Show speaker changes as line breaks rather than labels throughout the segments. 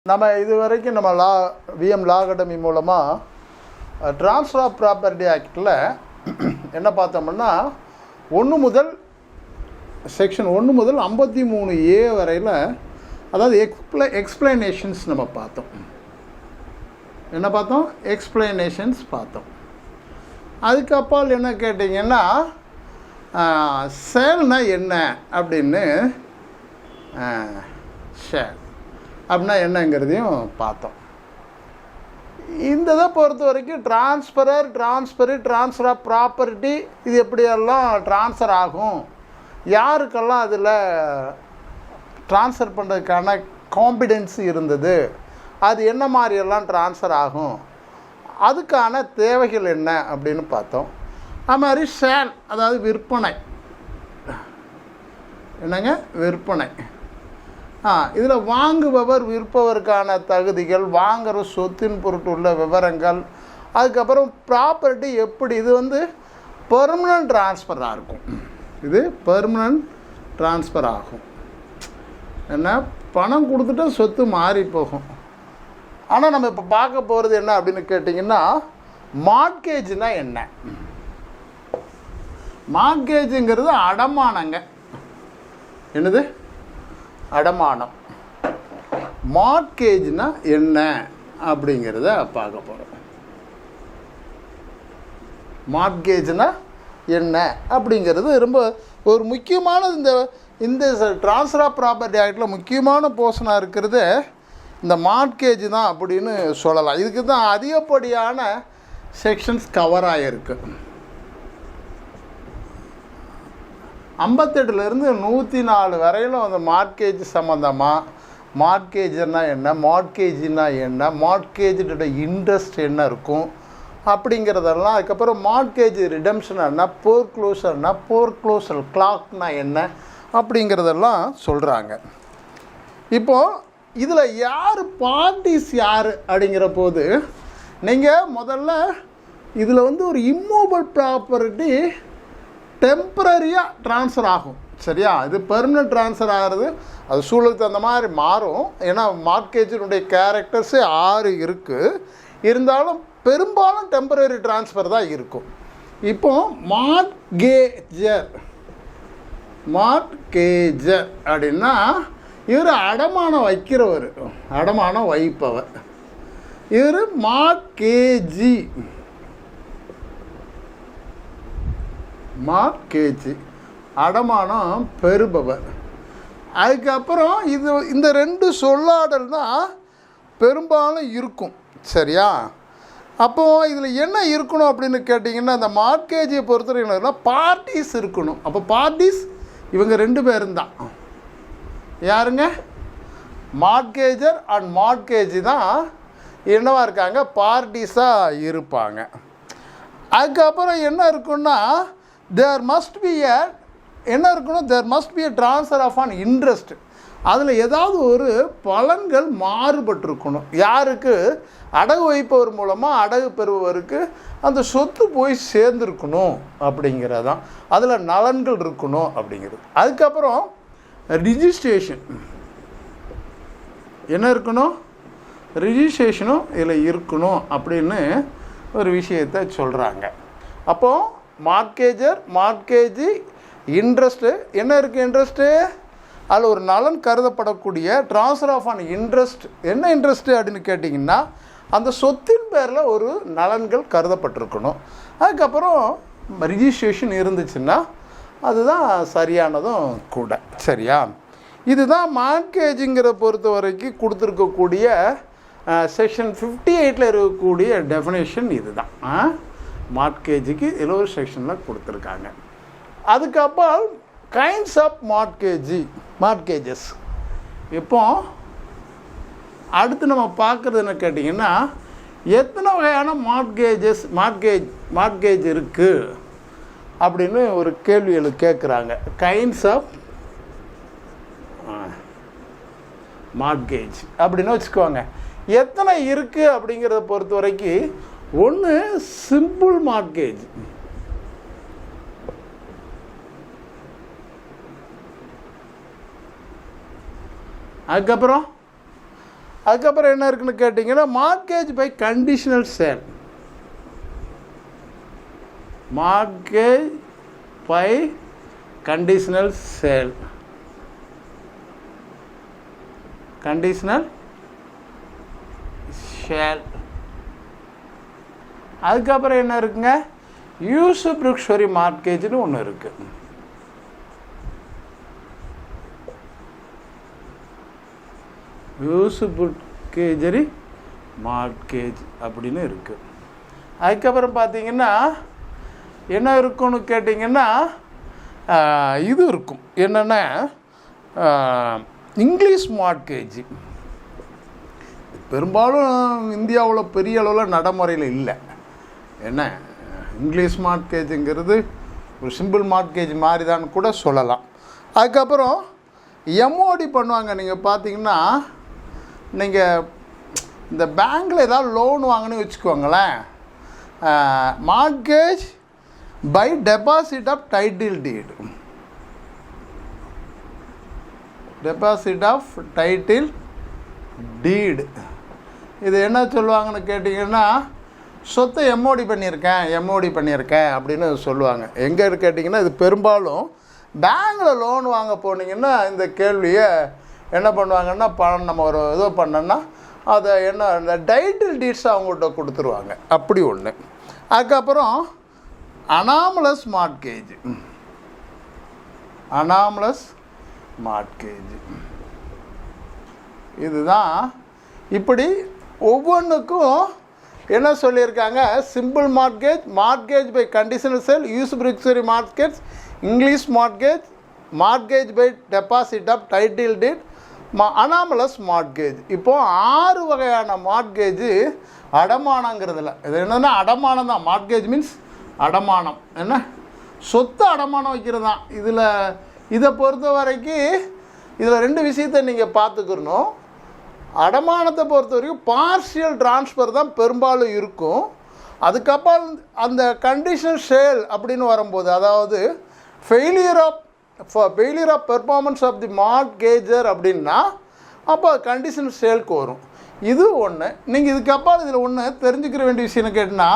நம்ம இது வரைக்கும் நம்ம விஎம் லா அகாடமி மூலமாக ட்ரான்ஸ்ஃபர் ஆஃப் ப்ராப்பர்ட்டி ஆக்டில் என்ன பார்த்தோம்னா செக்ஷன் 1 முதல் 53A வரையில் அதாவது எக்ஸ்பிளனேஷன்ஸ் நம்ம பார்த்தோம். என்ன பார்த்தோம்? எக்ஸ்பிளனேஷன்ஸ் பார்த்தோம். அதுக்கப்பால் என்ன கேட்டிங்கன்னா சேல்னா என்ன அப்படின்னு ஷேர் அப்படின்னா என்னங்கிறதையும் பார்த்தோம். இந்த இதை பொறுத்த வரைக்கும் ட்ரான்ஸ்ஃபர் ஆஃப் ப்ராப்பர்ட்டி இது எப்படியெல்லாம் ட்ரான்ஸ்ஃபர் ஆகும், யாருக்கெல்லாம் அதில் ட்ரான்ஸ்ஃபர் பண்ணுறதுக்கான காம்பிடன்சி இருந்தது, அது என்ன மாதிரியெல்லாம் ட்ரான்ஸ்ஃபர் ஆகும், அதுக்கான தேவைகள் என்ன அப்படின்னு பார்த்தோம். அது மாதிரி சேல் அதாவது விற்பனை, என்னங்க விற்பனை, இதில் வாங்குபவர் விற்பவருக்கான தகுதிகள், வாங்குகிற சொத்தின் பொருட்டு உள்ள விவரங்கள், அதுக்கப்புறம் ப்ராப்பர்ட்டி எப்படி இது பெர்மனன்ட் ட்ரான்ஸ்ஃபராக இருக்கும். இது பெர்மனன்ட் ட்ரான்ஸ்ஃபர் ஆகும். என்ன பணம் கொடுத்துட்டா சொத்து மாறி போகும். ஆனால் நம்ம இப்போ பார்க்க போகிறது என்ன அப்படின்னு கேட்டிங்கன்னா மார்ட்கேஜ்னால் என்ன? மார்ட்கேஜுங்கிறது அடமானங்க. என்னது? அடமானம். மார்ட்கேஜ்னா என்ன அப்படிங்கிறத பார்க்க போகிறோம். மார்ட்கேஜ்னா என்ன அப்படிங்கிறது ரொம்ப ஒரு முக்கியமான இந்த ட்ரான்ஸ்ஃபர் ஆஃப் ப்ராப்பர்ட்டி ஆக்டில் முக்கியமான போர்ஷனாக இருக்கிறது இந்த மார்ட்கேஜ் தான் அப்படின்னு சொல்லலாம். இதுக்கு தான் அதிகப்படியான செக்ஷன்ஸ் கவர் ஆகிருக்கு. 58லேருந்து 104 வரையிலும் அந்த மார்ட்கேஜ் சம்மந்தமாக மார்ட்கேஜ்னா என்ன, மார்ட்கேஜ்னா என்ன, மார்ட்கேஜோட இன்ட்ரெஸ்ட் என்ன இருக்கும் அப்படிங்கிறதெல்லாம், அதுக்கப்புறம் மார்ட்கேஜ் ரிடம்ஷன் என்ன, போர்க்ளோசல் கிளாக்னா என்ன அப்படிங்கிறதெல்லாம் சொல்கிறாங்க. இப்போது இதில் யார் பார்ட்டிஸ் யார் அப்படிங்கிற போது நீங்கள் முதல்ல இதில் ஒரு இம்மூவபிள் ப்ராப்பர்ட்டி டெம்பரரியாக ட்ரான்ஸ்ஃபர் ஆகும். சரியா? இது பெர்மனன்ட் ட்ரான்ஸ்ஃபர் ஆகிறது அது சூழலுக்கு அந்த மாதிரி மாறும். ஏன்னா மார்ட்கேஜினுடைய கேரக்டர்ஸே 6 இருக்குது. இருந்தாலும் பெரும்பாலும் டெம்பரரி ட்ரான்ஸ்ஃபர் தான் இருக்கும். இப்போது மார்ட்கேஜர் அப்படின்னா இவர் அடமானம் வைக்கிறவர், அடமானம் வைப்பவர். இவர் மார்ட்கேஜி அடமானம் பெறுபவர். அதுக்கப்புறம் இந்த 2 சொல்லாடல் தான் பெரும்பாலும் இருக்கும். சரியா? அப்போது இதில் என்ன இருக்கணும் அப்படின்னு கேட்டிங்கன்னா இந்த மார்ட்கேஜை பொறுத்தவரைக்கும் பார்ட்டிஸ் இருக்கணும். அப்போ பார்ட்டிஸ் இவங்க 2 பேரும் தான். யாருங்க? மார்ட்கேஜர் அண்ட் மார்ட்கேஜி தான் என்னவாக இருக்காங்க, பார்ட்டிஸாக இருப்பாங்க. அதுக்கப்புறம் என்ன இருக்குன்னா there must be a transfer of an interest. அதில் ஏதாவது ஒரு பலன்கள் மாறுபட்டிருக்கணும். யாருக்கு? அடகு வைப்பவர் மூலமாக அடகு பெறுபவருக்கு அந்த சொத்து போய் சேர்ந்துருக்கணும் அப்படிங்கிறதான். அதில் நலன்கள் இருக்கணும் அப்படிங்கிறது. அதுக்கப்புறம் ரிஜிஸ்ட்ரேஷன் என்ன இருக்கணும்? ரிஜிஸ்ட்ரேஷனும் இதில் இருக்கணும் அப்படின்னு ஒரு விஷயத்தை சொல்கிறாங்க. அப்போது மார்ட்கேஜி இன்ட்ரெஸ்ட்டு என்ன இருக்குது? இன்ட்ரெஸ்ட்டு அதில் ஒரு நலன் கருதப்படக்கூடிய ட்ரான்ஸ்ஃபர் ஆஃப் ஆன் இன்ட்ரெஸ்ட். என்ன இன்ட்ரெஸ்ட்டு அப்படின்னு கேட்டிங்கன்னா அந்த சொத்தின் பேரில் ஒரு நலன்கள் கருதப்பட்டிருக்கணும். அதுக்கப்புறம் ரிஜிஸ்ட்ரேஷன் இருந்துச்சுன்னா அதுதான் சரியானதும் கூட. சரியா? இதுதான் மார்ட்கேஜுங்கிற பொறுத்த வரைக்கும் கொடுத்துருக்கக்கூடிய செக்ஷன் 58 இருக்கக்கூடிய டெஃபினேஷன். இது தான் மார்ட்கேஜுக்கு இதில் ஒரு செக்ஷனில் கொடுத்துருக்காங்க. அதுக்கப்புறம் கைண்ட்ஸ் ஆஃப் மார்ட்கேஜஸ். இப்போ அடுத்து நம்ம பார்க்குறது என்ன கேட்டிங்கன்னா எத்தனை வகையான மார்ட்கேஜ் இருக்குது அப்படின்னு ஒரு கேள்விகள் கேட்குறாங்க. கைண்ட்ஸ் ஆஃப் மார்ட்கேஜ் அப்படின்னு வச்சுக்கோங்க. எத்தனை இருக்குது அப்படிங்கிறத பொறுத்த வரைக்கும் ஒன்று சிம்பிள் மார்ட்கேஜ், அதுக்கப்புறம் அதுக்கப்புறம் என்ன இருக்குன்னு கேட்டிங்கன்னா mortgage by conditional sale. Mortgage by conditional sale. Conditional sale. அதுக்கப்புறம் என்ன இருக்குங்க, யூசுப்ருக்ஷரி மார்ட்கேஜ்னு ஒன்று இருக்குது. யூசுப்ருக்ஷரி மார்ட்கேஜ் அப்படின்னு இருக்குது. அதுக்கப்புறம் பார்த்தீங்கன்னா என்ன இருக்குன்னு கேட்டிங்கன்னா இது இருக்கும், என்னென்னா இங்கிலீஷ் மார்ட்கேஜ். பெரும்பாலும் இந்தியாவில் பெரிய அளவில் நடைமுறையில் இல்லை. என்ன இங்கிலீஷ் மார்ட்கேஜுங்கிறது ஒரு சிம்பிள் மார்ட்கேஜ் மாதிரி தான் கூட சொல்லலாம். அதுக்கப்புறம் எம்ஓடி பண்ணுவாங்க. நீங்கள் பார்த்தீங்கன்னா நீங்கள் இந்த பேங்க்கில் ஏதாவது லோன் வாங்கணும்னு வச்சுக்கோங்களேன், mortgage by deposit of title deed. Deposit of title deed இது என்ன சொல்லுவாங்கன்னு கேட்டிங்கன்னா, சொத்தை எம்ஓடி பண்ணியிருக்கேன் அப்படின்னு சொல்லுவாங்க. எங்கே கேட்டிங்கன்னா இது பெரும்பாலும் பேங்கில் லோன் வாங்க போனீங்கன்னா இந்த கேள்வியை என்ன பண்ணுவாங்கன்னா, பணம் நம்ம ஒரு இது பண்ணோன்னா அதை என்ன இந்த டைட்டில் டீட்ஸ் அவங்கள்ட்ட கொடுத்துருவாங்க. அப்படி ஒன்று. அதுக்கப்புறம் அனாமலஸ் மார்ட்கேஜ். அனாமலஸ் மார்ட்கேஜ் இதுதான். இப்படி ஒவ்வொன்றுக்கும் என்ன சொல்லியிருக்காங்க, simple mortgage, mortgage by conditional sale, usufructuary mortgage, English mortgage, mortgage by deposit of title deed, anomalous mortgage. இப்போது 6 வகையான மார்ட்கேஜ் அடமானங்கிறதுல. இது என்னென்னா அடமானம் தான். மார்ட்கேஜ் மீன்ஸ் அடமானம். என்ன சொத்து அடமானம் வைக்கிறது தான். இதை பொறுத்த வரைக்கும் இதில் 2 விஷயத்தை நீங்கள் பார்த்துக்கணும். அடமானத்தை பொறுத்த வரைக்கும் பார்ஷியல் டிரான்ஸ்ஃபர் தான் பெரும்பாலும் இருக்கும். அதுக்கப்புறம் அந்த கண்டிஷனல் சேல் அப்படின்னு வரும்போது, அதாவது failure of performance of the mortgagor அப்படின்னா அப்போ கண்டிஷனல் சேலுக்கு வரும். இது ஒன்று. நீங்கள் இதுக்கப்புறம் இதில் ஒன்று தெரிஞ்சுக்கிற வேண்டிய விஷயம் கேட்டிங்கன்னா,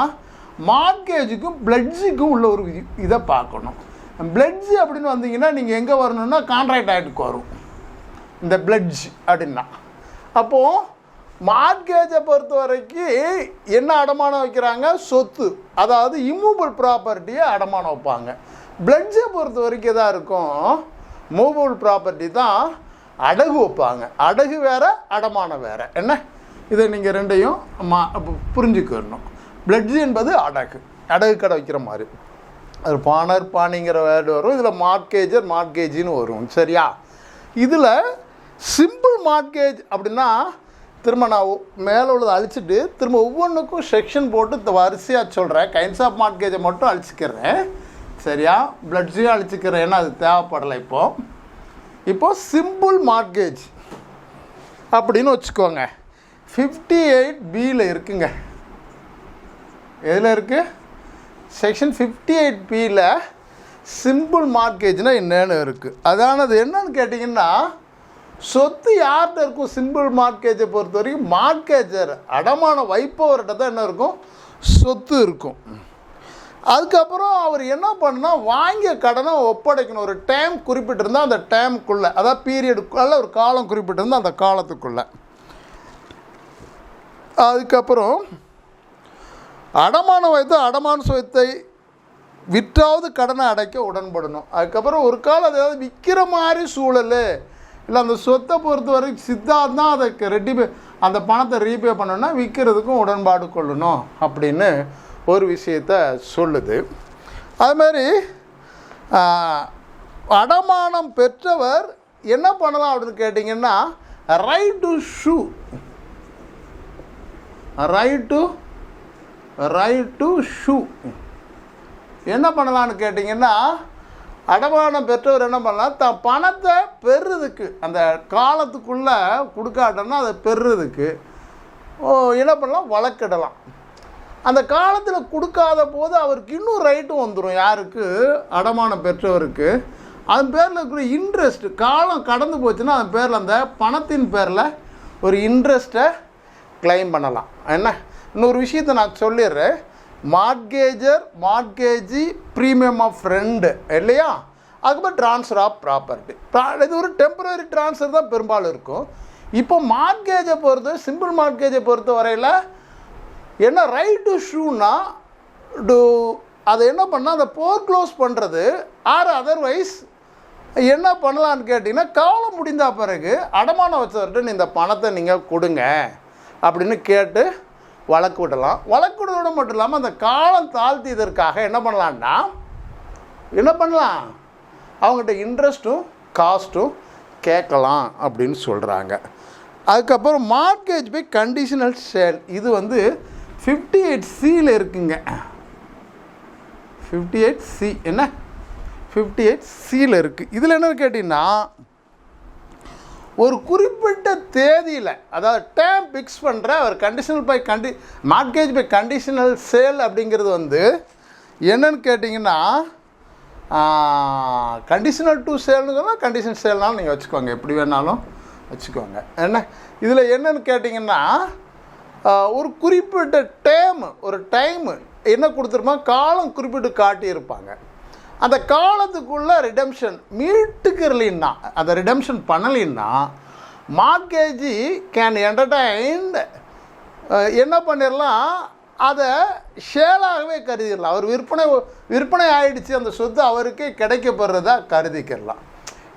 மார்ட்கேஜுக்கும் பிளட்ஜுக்கும் உள்ள ஒரு இதை பார்க்கணும். பிளட்ஜு அப்படின்னு வந்தீங்கன்னா நீங்கள் எங்கே வரணுன்னா கான்ட்ராக்ட் ஆக்டுக்கு வரும் இந்த பிளட்ஜ் அப்படின்னா. அப்போது மார்ட்கேஜை பொறுத்த வரைக்கும் என்ன அடமானம் வைக்கிறாங்க, சொத்து, அதாவது இம்மூவபிள் ப்ராப்பர்ட்டியை அடமானம் வைப்பாங்க. பிளட்ஜை பொறுத்த வரைக்கும் எதாக இருக்கும், மூவபிள் ப்ராப்பர்ட்டி தான் அடகு வைப்பாங்க. அடகு வேறு, அடமானம் வேறு. என்ன இதை நீங்கள் ரெண்டையும் புரிஞ்சுக்கணும். பிளட்ஜு என்பது அடகு கடை வைக்கிற மாதிரி. அது பாணிங்கிற வேர்டு வரும். இதில் மார்ட்கேஜின்னு வரும். சரியா? இதில் சிம்பிள் மார்ட்கேஜ் அப்படின்னா திரும்ப நான் மேலே உள்ளதை அழிச்சிட்டு திரும்ப ஒவ்வொன்றுக்கும் செக்ஷன் போட்டு வரிசையாக சொல்கிறேன். கைண்ட்ஸ் ஆஃப் மார்ட்கேஜை மட்டும் அழிச்சிக்கிறேன். சரியா? பிளட்ஸையும் அழிச்சிக்கிறேன், ஏன்னா அது தேவைப்படலை. இப்போது சிம்பிள் மார்ட்கேஜ் அப்படின்னு வச்சுக்கோங்க. 58B இருக்குங்க. எதில் இருக்குது? செக்ஷன் 58Bயில் சிம்பிள் மார்ட்கேஜ்னால் என்னென்னு இருக்குது. அதானது என்னன்னு கேட்டிங்கன்னா, சொத்து யார்கிட்ட இருக்கும் சிம்பிள் மார்ட்கேஜை பொறுத்த வரைக்கும், மார்ட்கேஜர் அடமானம் வைப்பவர்கிட்ட தான் என்ன இருக்கும், சொத்து இருக்கும். அதுக்கப்புறம் அவர் என்ன பண்ணால் வாங்கிய கடனை ஒப்படைக்கணும். ஒரு டைம் குறிப்பிட்டிருந்தால் அந்த டைமுக்குள்ளே, அதாவது பீரியடுக்குள்ளே ஒரு காலம் குறிப்பிட்டிருந்தால் அந்த காலத்துக்குள்ளே. அதுக்கப்புறம் அடமானம் வைத்து அடமான சொத்தை விற்றாவது கடனை அடைக்க உடன்படணும். அதுக்கப்புறம் ஒரு காலம் அதாவது விற்கிற மாதிரி சூழல் இல்லை, அந்த சொத்தை பொறுத்த வரைக்கும் சித்தார்த் தான் அதுக்கு அந்த பணத்தை ரீபே பண்ணணும்னா விற்கிறதுக்கும் உடன்பாடு கொள்ளணும் அப்படின்னு ஒரு விஷயத்தை சொல்லுது. அதுமாதிரி அடமானம் பெற்றவர் என்ன பண்ணலாம் அப்படின்னு கேட்டிங்கன்னா, ரைட் டு ஷூ என்ன பண்ணலான்னு கேட்டிங்கன்னா, அடமானம் பெற்றவர் என்ன பண்ணலாம், தான் பணத்தை பெறுறதுக்கு அந்த காலத்துக்குள்ளே கொடுக்காட்டோன்னா அதை பெறுறதுக்கு என்ன பண்ணலாம், வழக்கிடலாம். அந்த காலத்தில் கொடுக்காத போது அவருக்கு இன்னும் ரைட்டும் வந்துடும். யாருக்கு? அடமானம் பெற்றவருக்கு. அதன் பேரில் இருக்கிற இன்ட்ரெஸ்ட் காலம் கடந்து போச்சுன்னா அதன் பேரில் அந்த பணத்தின் பேரில் ஒரு இன்ட்ரெஸ்ட்டை கிளைம் பண்ணலாம். என்ன இன்னொரு விஷயத்தை நான் சொல்லிடுறேன். மார்ட்கேஜி ப்ரீமியம் ஆஃப் ரெண்டு இல்லையா, அதுக்கப்புறம் ட்ரான்ஸ்ஃபர் ஆஃப் ப்ராப்பர்ட்டி. இது ஒரு டெம்பரரி ட்ரான்ஸ்ஃபர் தான் பெரும்பாலும் இருக்கும். இப்போ மார்ட்கேஜை சிம்பிள் மார்ட்கேஜை பொறுத்த வரையில் என்ன ரைட் டு ஷூனா அதை என்ன பண்ணால் அதை போர்க்ளோஸ் பண்ணுறது ஆர் அதர்வைஸ் என்ன பண்ணலான்னு கேட்டிங்கன்னா, காலம் முடிந்த பிறகு அடமானம் வச்சவர்கிட்ட இந்த பணத்தை நீங்கள் கொடுங்க அப்படின்னு கேட்டு வழக்கு விடலாம். வழக்கு விடுறதோடு மட்டும் இல்லாமல் அந்த காலம் தாழ்த்தியதற்காக என்ன பண்ணலான்னா அவங்ககிட்ட இன்ட்ரெஸ்ட்டும் காஸ்ட்டும் கேட்கலாம் அப்படின்னு சொல்கிறாங்க. அதுக்கப்புறம் மார்ட்கேஜ் பை கண்டிஷனல் சேல், இது 58C இருக்குங்க. 58C என்ன 58Cயில் இருக்குது. இதில் என்ன கேட்டிங்கன்னா, ஒரு குறிப்பிட்ட தேதியில், அதாவது டேம் ஃபிக்ஸ் பண்ணுற ஒரு conditional by mortgage by conditional sale அப்படிங்கிறது என்னன்னு கேட்டிங்கன்னா, கண்டிஷனல் டு சேல்னு சொன்னால் கண்டிஷனல் சேல்னாலும் நீங்கள் வச்சுக்கோங்க, எப்படி வேணாலும் வச்சுக்கோங்க. என்ன இதில் என்னன்னு கேட்டிங்கன்னா, ஒரு குறிப்பிட்ட ஒரு டைமு என்ன கொடுத்துருப்பா, காலம் குறிப்பிட்டு காட்டியிருப்பாங்க. அந்த காலத்துக்குள்ளே ரிடம்ஷன் மீட்டுக்கிறலின்னா, அந்த ரிடம்ஷன் பண்ணலின்னா மார்ட்கேஜி கேன் என்டர்டைன்ட் என்ன பண்ணிடலாம், அதை ஷேலாகவே கருதிடலாம். அவர் விற்பனை ஆகிடுச்சு, அந்த சொத்து அவருக்கே கிடைக்கப்படுறதா கருதிக்கிறலாம்.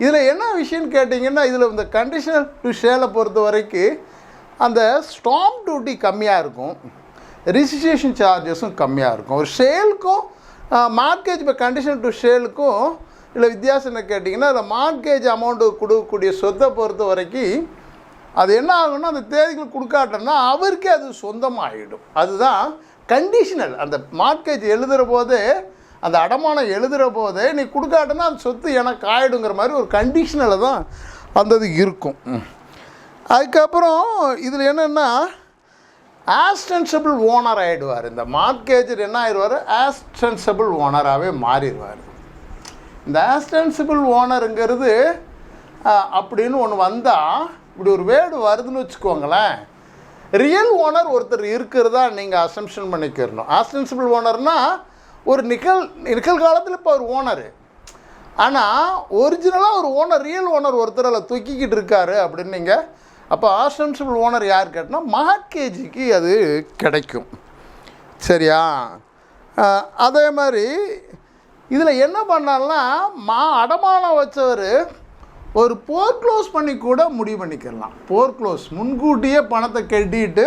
இதில் என்ன விஷயம்னு கேட்டிங்கன்னா, இதில் இந்த கண்டிஷனல் டு ஷேலை பொறுத்த வரைக்கும் அந்த ஸ்டாம்ப் டியூட்டி கம்மியாக இருக்கும், ரிஜிஸ்ட்ரேஷன் சார்ஜஸும் கம்மியாக இருக்கும். ஒரு சேலுக்கும் மார்ட்கேஜ் இப்போ கண்டிஷன் டு சேலுக்கும் இல்லை வித்தியாசம் என்ன கேட்டிங்கன்னா, அதில் மார்ட்கேஜ் அமௌண்ட்டு கொடுக்கக்கூடிய சொத்தை பொறுத்த வரைக்கும் அது என்ன ஆகும்னா, அந்த தேதிகள் கொடுக்காட்டோன்னா அவருக்கே அது சொந்தமாகிடும். அதுதான் கண்டிஷனல். அந்த மார்ட்கேஜ் எழுதுகிற போதே, அந்த அடமானம் எழுதுகிற போதே நீ கொடுக்காட்டோன்னா அந்த சொத்து எனக்கு ஆகிடுங்கிற மாதிரி ஒரு கண்டிஷனில் தான் அந்த இது இருக்கும். அதுக்கப்புறம் இதில் என்னென்னா, ஆஸ்டென்சிபிள் ஓனர் ஆகிடுவார். இந்த மார்ட்கேஜர் என்ன ஆகிடுவார், ஆஸ்டென்சிபிள் ஓனராகவே மாறிடுவார். இந்த ஆஸ்டென்சிபிள் ஓனருங்கிறது அப்படின்னு ஒன்று வந்தால், இப்படி ஒரு வேர்டு வருதுன்னு வச்சுக்கோங்களேன், ரியல் ஓனர் ஒருத்தர் இருக்கிறதா நீங்கள் அசம்ஷன் பண்ணிக்கிறணும். ஆஸ்டென்சிபிள் ஓனர்னால் ஒரு நிகழ்காலத்தில் இப்போ ஒரு ஓனரு, ஆனால் ஒரிஜினலாக ஒரு ஓனர், ரியல் ஓனர் ஒருத்தர் அதில் தூக்கிக்கிட்டு இருக்காரு அப்படின்னு நீங்கள், அப்போ ஆஸ்டென்சிபிள் ஓனர் யார் கேட்டினா மார்ட்கேஜிக்கு அது கிடைக்கும். சரியா? அதே மாதிரி இதில் என்ன பண்ணால்னா, அடமானம் வச்சவர் ஒரு போர்க்ளோஸ் பண்ணி கூட முடிவு பண்ணிக்கிறலாம். போர்க்ளோஸ் முன்கூட்டியே பணத்தை கட்டிட்டு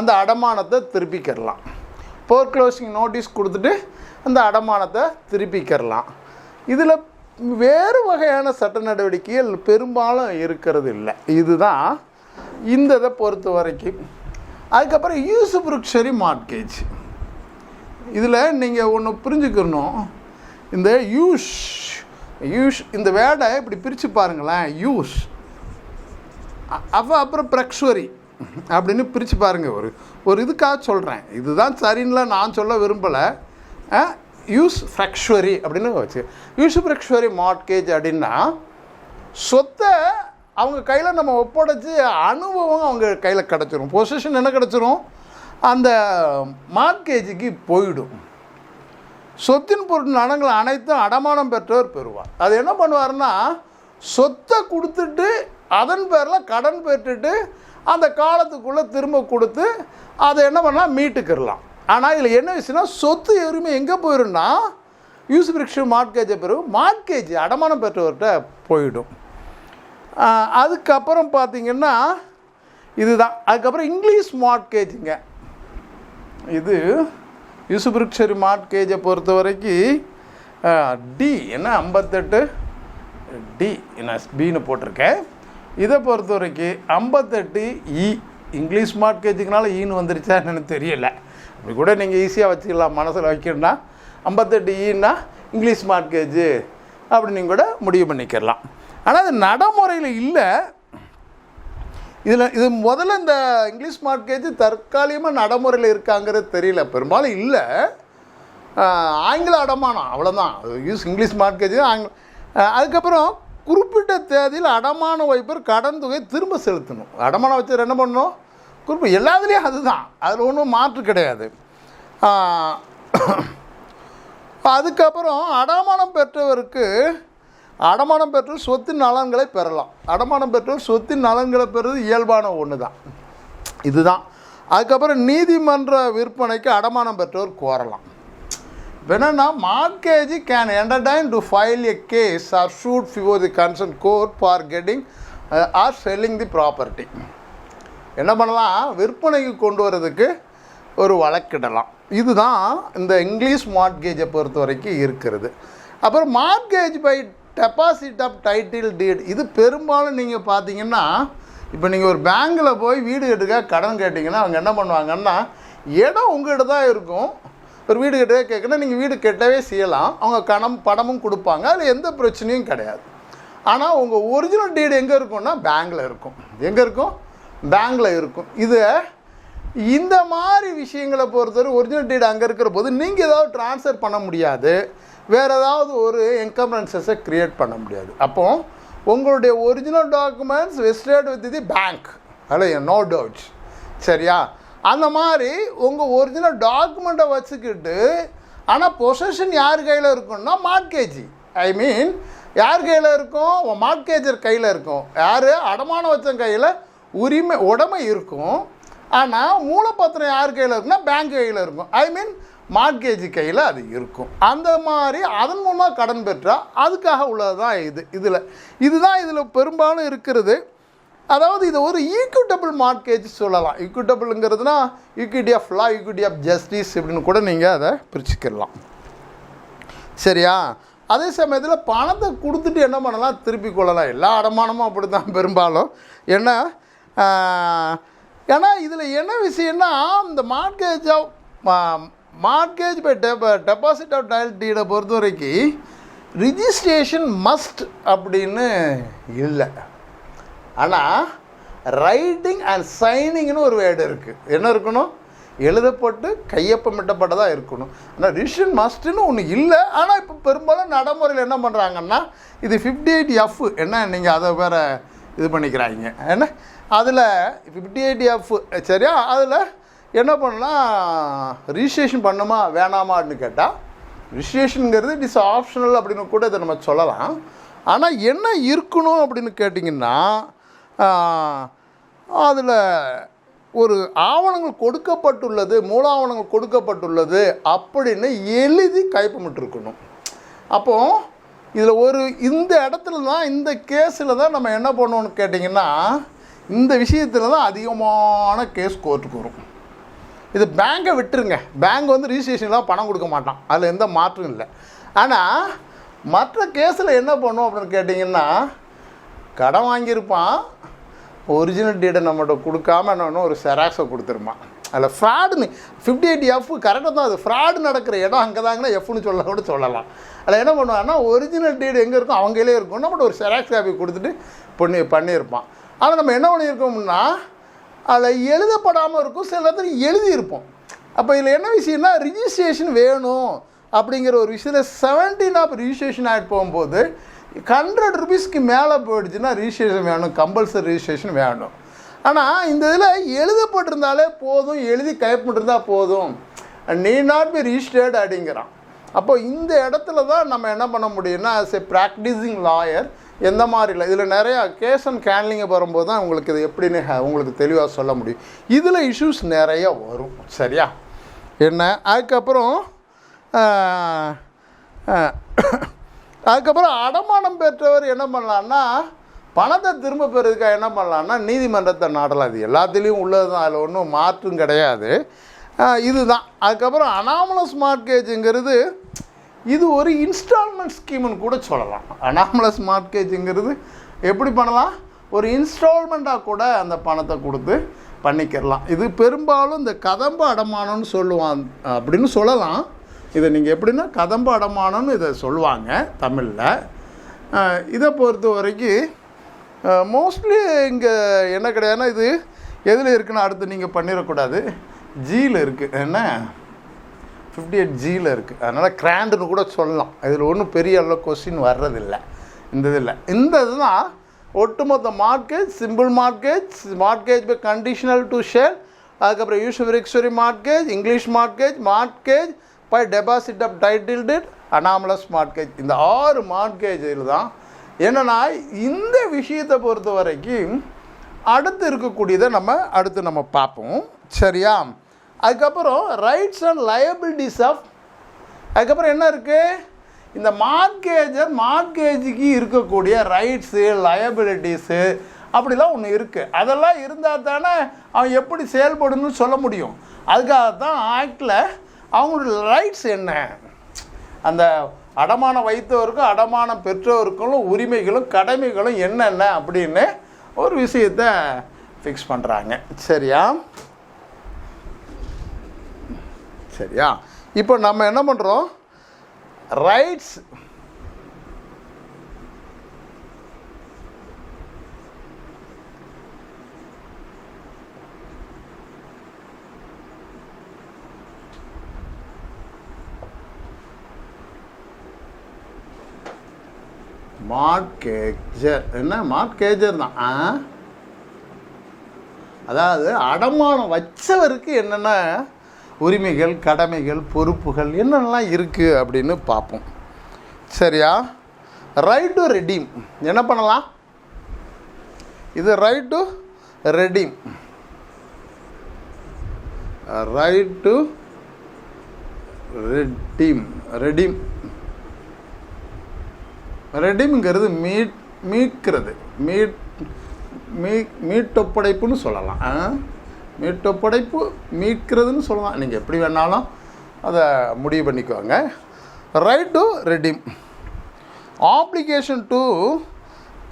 அந்த அடமானத்தை திருப்பிக்கிறலாம். போர்க்ளோசிங் நோட்டீஸ் கொடுத்துட்டு அந்த அடமானத்தை திருப்பிக்கிறலாம். இதில் வேறு வகையான சட்ட நடவடிக்கைகள் பெரும்பாலும் இருக்கிறது இல்லை. இதுதான் இந்த இதை பொறுத்த வரைக்கும். அதுக்கப்புறம் யூசுப்ருக்ஷரி மார்ட்கேஜ், இதில் நீங்கள் ஒன்று புரிஞ்சுக்கணும். இந்த யூஷ் இந்த வேர்டை இப்படி பிரித்து பாருங்களேன். யூஸ் அப்புறம் ப்ரக்ஷ்வரி அப்படின்னு பிரித்து பாருங்கள். ஒரு இதுக்காக சொல்கிறேன், இதுதான் சரின்னுலாம் நான் சொல்ல விரும்பலை. யூஸ் ஃப்ரக்ஷ்வரி அப்படின்னு வச்சு, யூசுப்ருக்ஷரி மார்ட்கேஜ் அப்படின்னா சொத்தை அவங்க கையில் நம்ம ஒப்படைச்சி அனுபவம் அவங்க கையில் கிடச்சிரும். பொசிஷன் என்ன கிடச்சிரும், அந்த மார்ட்கேஜுக்கு போயிடும். சொத்தின் பொருள் நலன்கள் அனைத்தும் அடமானம் பெற்றவர் பெறுவார். அது என்ன பண்ணுவார்னா, சொத்தை கொடுத்துட்டு அதன் பேரில் கடன் பெற்றுட்டு அந்த காலத்துக்குள்ளே திரும்ப கொடுத்து அதை என்ன பண்ணலாம், மீட்டுக்கிடலாம். ஆனால் இதில் என்ன விஷயம்னா, சொத்து எதுவுமே எங்கே போயிடும்னா யூசுப்ருக்ஷரி மார்ட்கேஜை பெறும், மார்ட்கேஜ் அடமானம் பெற்றவர்கிட்ட போயிடும். அதுக்கப்புறம் பார்த்திங்கன்னா இதுதான். அதுக்கப்புறம் இங்கிலீஷ் மார்ட்கேஜுங்க. இது யூசுப்ருக்ஷரி மார்ட்கேஜை பொறுத்த வரைக்கும் டி என்ன 58 டி என்ன பின்னு போட்டிருக்கேன். இதை பொறுத்த வரைக்கும் 58 இ இங்கிலீஷ் மார்ட்கேஜுக்குனால ஈன்னு வந்துருச்சா என்னன்னு தெரியலை. அப்படி கூட நீங்கள் ஈஸியாக வச்சுக்கலாம், மனசில் வைக்கணும்னா 58 ஈன்னா இங்கிலீஷ் மார்ட்கேஜு அப்படி நீங்கள் கூட முடிவு பண்ணிக்கலாம். ஆனால் அது நடைமுறையில் இல்லை. இது முதல்ல இந்த இங்கிலீஷ் மார்ட்கேஜ் தற்காலிகமாக நடைமுறையில் இருக்காங்கிறது தெரியல, பெரும்பாலும் இல்லை. ஆங்கில அடமானம் அவ்வளோதான் இங்கிலீஷ் மார்ட்கேஜ். அதுக்கப்புறம் குறிப்பிட்ட தேதியில் அடமான வைப்பர் கடன் தொகை திரும்ப செலுத்தணும். அடமான வச்சவர் என்ன பண்ணணும்? எல்லாத்துலேயும் அதுதான், அதில் ஒன்றும் மாற்று கிடையாது. அதுக்கப்புறம் அடமானம் பெற்றவருக்கு அடமானம் பெற்றவர் சொத்தின் நலன்களை பெறலாம். அடமானம் பெற்றவர் சொத்தின் நலன்களை பெறுறது இயல்பான ஒன்று தான், இதுதான். அதுக்கப்புறம் நீதிமன்ற விற்பனைக்கு அடமானம் பெற்றவர் கோரலாம். என்னன்னா mortgage can entertain to file a case or suit before the concern court for getting or selling the property. என்ன பண்ணலாம்? விற்பனைக்கு கொண்டு வரதுக்கு ஒரு வழக்கிடலாம். இதுதான் இந்த இங்கிலீஷ் மார்ட்கேஜை பொறுத்த வரைக்கும் இருக்கிறது. அப்புறம் mortgage by deposit of title deed. இது பெரும்பாலும் நீங்கள் பார்த்தீங்கன்னா, இப்போ நீங்கள் ஒரு பேங்கில் போய் வீடு கட்டுக்க கடன் கேட்டிங்கன்னா அவங்க என்ன பண்ணுவாங்கன்னா, இடம் உங்கள்கிட்ட தான் இருக்கும். ஒரு வீடு கட்டவே கேட்கணும், நீங்கள் வீடு கட்டவே செய்யலாம். அவங்க பணமும் கொடுப்பாங்க, அதில் எந்த பிரச்சனையும் கிடையாது. ஆனால் உங்கள் ஒரிஜினல் டீடு எங்கே இருக்கும்னா பேங்கில் இருக்கும். எங்கே இருக்கும்? பேங்கில் இருக்கும். இது இந்த மாதிரி விஷயங்களை பொறுத்தவரை ஒரிஜினல் டீடு அங்கே இருக்கிற போது நீங்கள் ஏதாவது ட்ரான்ஸ்ஃபர் பண்ண முடியாது, வேறு ஏதாவது ஒரு என்கம்பரன்சஸை க்ரியேட் பண்ண முடியாது. அப்போது உங்களுடைய original documents vested with the bank, அதில் நோ டவுட்ஸ். சரியா? அந்த மாதிரி உங்கள் ஒரிஜினல் டாக்குமெண்ட்டை வச்சுக்கிட்டு, ஆனால் பொசஷன் யார் கையில் இருக்குன்னா மார்ட்கேஜ், ஐ மீன் யார் கையில் இருக்கும்? மார்ட்கேஜர் கையில் இருக்கும். யார்? அடமானம் வச்ச கையில் உடைமை இருக்கும். ஆனால் மூலப்பத்திரம் யார் கையில் இருக்குன்னா பேங்க் கையில் இருக்கும், ஐ மீன் மார்ட்கேஜ் கையில் அது இருக்கும். அந்த மாதிரி அதன் மூலமாக கடன் பெற்றால் அதுக்காக உள்ளது தான் இதுதான் இதில் பெரும்பாலும் இருக்கிறது. அதாவது இது ஒரு ஈக்விட்டபிள் மார்ட்கேஜ் சொல்லலாம். ஈக்விட்டபிள்ங்கிறதுனா equity of law, equity of justice இப்படின்னு கூட நீங்கள் அதை பிரிச்சுக்கலாம். சரியா? அதே சமயத்தில் பணத்தை கொடுத்துட்டு என்ன பண்ணலாம்? திருப்பி கொள்ளலாம். எல்லா அடமானமும் அப்படி தான் பெரும்பாலும். ஏன்னா இதில் என்ன விஷயம்னா, இந்த mortgage by deposit of title டீடை பொறுத்த வரைக்கும் ரிஜிஸ்ட்ரேஷன் மஸ்ட் அப்படின்னு இல்லை. ஆனால் ரைட்டிங் அண்ட் சைனிங்னு ஒரு வேர்டு இருக்குது. என்ன இருக்கணும்? எழுதப்பட்டு கையொப்பமிட்டப்பட்டதாக இருக்கணும். ஆனால் ரிஜிஸ்ட்ரேஷன் மஸ்ட்டுன்னு ஒன்று இல்லை. ஆனால் இப்போ பெரும்பாலும் நடைமுறையில் என்ன பண்ணுறாங்கன்னா, இது 58F என்ன, நீங்கள் அதை வேறு இது பண்ணிக்கிறாங்க. என்ன அதில் 58F சரியா? அதில் என்ன பண்ணலாம்? ரிஜிஸ்ட்ரேஷன் பண்ணுமா வேணாமா அப்படின்னு கேட்டால், ரிஜிஸ்ட்ரேஷனுங்கிறது இட் இஸ் ஆப்ஷனல் அப்படின்னு கூட இதை நம்ம சொல்லலாம். ஆனால் என்ன இருக்கணும் அப்படின்னு கேட்டிங்கன்னா, அதில் ஒரு ஆவணங்கள் கொடுக்கப்பட்டுள்ளது, மூல ஆவணங்கள் கொடுக்கப்பட்டுள்ளது அப்படின்னு எழுதி கைப்பமிட்டிருக்கணும். அப்போது இதில் இந்த இடத்துல தான், இந்த கேஸில் தான் நம்ம என்ன பண்ணுவோன்னு கேட்டிங்கன்னா, இந்த விஷயத்தில் தான் அதிகமான கேஸ் கோர்ட்டுக்கு வரும். இது பேங்கை விட்டுருங்க, பேங்க் வந்து ரிஜிஸ்ட்ரேஷன்லாம் பணம் கொடுக்க மாட்டான், அதில் எந்த மாற்றம் இல்லை. ஆனால் மற்ற கேஸில் என்ன பண்ணும் அப்படின்னு கேட்டிங்கன்னா, கடன் வாங்கியிருப்பான், ஒரிஜினல் டீடை நம்மகிட்ட கொடுக்காம என்னன்னு ஒரு செராக்ஸை கொடுத்துருப்பான். அதில் ஃப்ராடுன்னு 58F கரெக்டாக தான். அது ஃப்ராடு நடக்கிற இடம் அங்கே தாங்கன்னா எஃப்னு கூட சொல்லலாம். அதில் என்ன பண்ணுவாங்கன்னா, ஒரிஜினல் டீடு எங்கே இருக்கும் அவங்களே இருக்கும், நம்மகிட்ட ஒரு செராக்ஸ் காப்பி கொடுத்துட்டு பண்ணியிருப்பான். ஆனால் நம்ம என்ன பண்ணியிருக்கோம்னா, அதில் எழுதப்படாமல் இருக்கும், சில இடத்துல எழுதியிருப்போம். அப்போ இதில் என்ன விஷயம்னா, ரிஜிஸ்ட்ரேஷன் வேணும் அப்படிங்கிற ஒரு விஷயத்தில் 17 ஆஃப் ரிஜிஸ்ட்ரேஷன் ஆகிட்டு போகும்போது 100 ரூபீஸ்க்கு மேலே போயிடுச்சுன்னா ரிஜிஸ்ட்ரேஷன் வேணும், கம்பல்சரி ரிஜிஸ்ட்ரேஷன் வேணும். ஆனால் இந்த இதில் எழுதப்பட்டிருந்தாலே போதும், எழுதி கைப்பற்றிருந்தால் போதும், நீட் நாட் பி ரிஜிஸ்டர்டு அப்படிங்கிறான். அப்போ இந்த இடத்துல தான் நம்ம என்ன பண்ண முடியும்னா, ஆஸ் எ ப்ராக்டிசிங் லாயர் எந்த மாதிரி இல்லை, இதில் நிறையா கேஸ் அண்ட் ஹேண்ட்லிங்கை வரும்போது தான் உங்களுக்கு இது எப்படின்னு உங்களுக்கு தெளிவாக சொல்ல முடியும். இதில் இஷ்யூஸ் நிறைய வரும். சரியா? என்ன அதுக்கப்புறம் அடமானம் பெற்றவர் என்ன பண்ணலான்னா, பணத்தை திரும்ப பெறதுக்காக என்ன பண்ணலான்னா நீதிமன்றத்தை நாடலாம். அது எல்லாத்துலேயும் உள்ளது தான், அதில் ஒன்றும் மாற்றும் கிடையாது. இதுதான். அதுக்கப்புறம் அனாமலஸ் மார்ட்கேஜுங்கிறது இது ஒரு இன்ஸ்டால்மெண்ட் ஸ்கீம்னு கூட சொல்லலாம். அனாமலஸ் மார்ட்கேஜுங்கிறது எப்படி பண்ணலாம்? ஒரு இன்ஸ்டால்மெண்ட்டாக கூட அந்த பணத்தை கொடுத்து பண்ணிக்கிறலாம். இது பெரும்பாலும் இந்த கதம்ப அடமானம்னு சொல்லுவாங்க அப்படின்னு சொல்லலாம். இதை நீங்கள் எப்படின்னா கதம்ப அடமானம்னு இதை சொல்லுவாங்க தமிழில். இதை பொறுத்த வரைக்கும் மோஸ்ட்லி இங்கே என்ன கிடையாதுன்னா, இது எதில் இருக்குன்னு அடுத்து நீங்கள் பண்ணிடக்கூடாது, ஜியில் இருக்குது. என்ன 58Gயில் இருக்குது. அதனால் கிராண்டுன்னு கூட சொல்லலாம். இதில் ஒன்றும் பெரிய அளவு கொஸ்டின் வர்றதில்லை. இந்த இதில் இந்த இதுதான் ஒட்டுமொத்த mortgage. Simple mortgage, mortgage by conditional to share, அதுக்கப்புறம் usufructuary mortgage, English mortgage, mortgage by deposit of title deed, anomalous mortgage. இந்த 6 மார்க்கேஜில் தான் என்னென்னா இந்த விஷயத்தை பொறுத்த வரைக்கும் அடுத்து இருக்கக்கூடியதை அடுத்து நம்ம பார்ப்போம். சரியா? அதுக்கப்புறம் ரைட்ஸ் அண்ட் லயபிலிட்டிஸ் ஆஃப், அதுக்கப்புறம் என்ன இருக்குது, இந்த மார்க்கேஜுக்கு இருக்கக்கூடிய ரைட்ஸு, லயபிலிட்டிஸு அப்படிலாம் ஒன்று இருக்குது. அதெல்லாம் இருந்தால் தானே அவன் எப்படி செயல்படணும்னு சொல்ல முடியும். அதுக்காகத்தான் ஆக்டில் அவங்களுடைய ரைட்ஸ் என்ன, அந்த அடமானம் வைத்தவருக்கும் அடமானம் பெற்றவருக்கும் உரிமைகளும் கடமைகளும் என்னென்ன அப்படின்னு ஒரு விஷயத்தை ஃபிக்ஸ் பண்ணுறாங்க. சரியா? சரியா? இப்போ நம்ம என்ன பண்ணுறோம், ரைட்ஸ் மார்க்கேஜர். என்ன மார்க்கேஜர் தான், அதாவது அடமானம் வச்சவருக்கு என்னென்ன உரிமைகள், கடமைகள், பொறுப்புகள் என்னென்னலாம் இருக்குது அப்படின்னு பார்ப்போம். சரியா? ரைட் டு ரெடீம் என்ன பண்ணலாம், இது right to redeem. Right to redeem. ரெடீம்ங்கிறது மீட்கிறது, மீட்டொப்படைப்புன்னு சொல்லலாம். மீட்டொப்படைப்பு, மீட்கிறதுன்னு சொல்லலாம். நீங்கள் எப்படி வேணாலும் அதை முடிவு பண்ணிக்குவாங்க. Right to redeem. Application to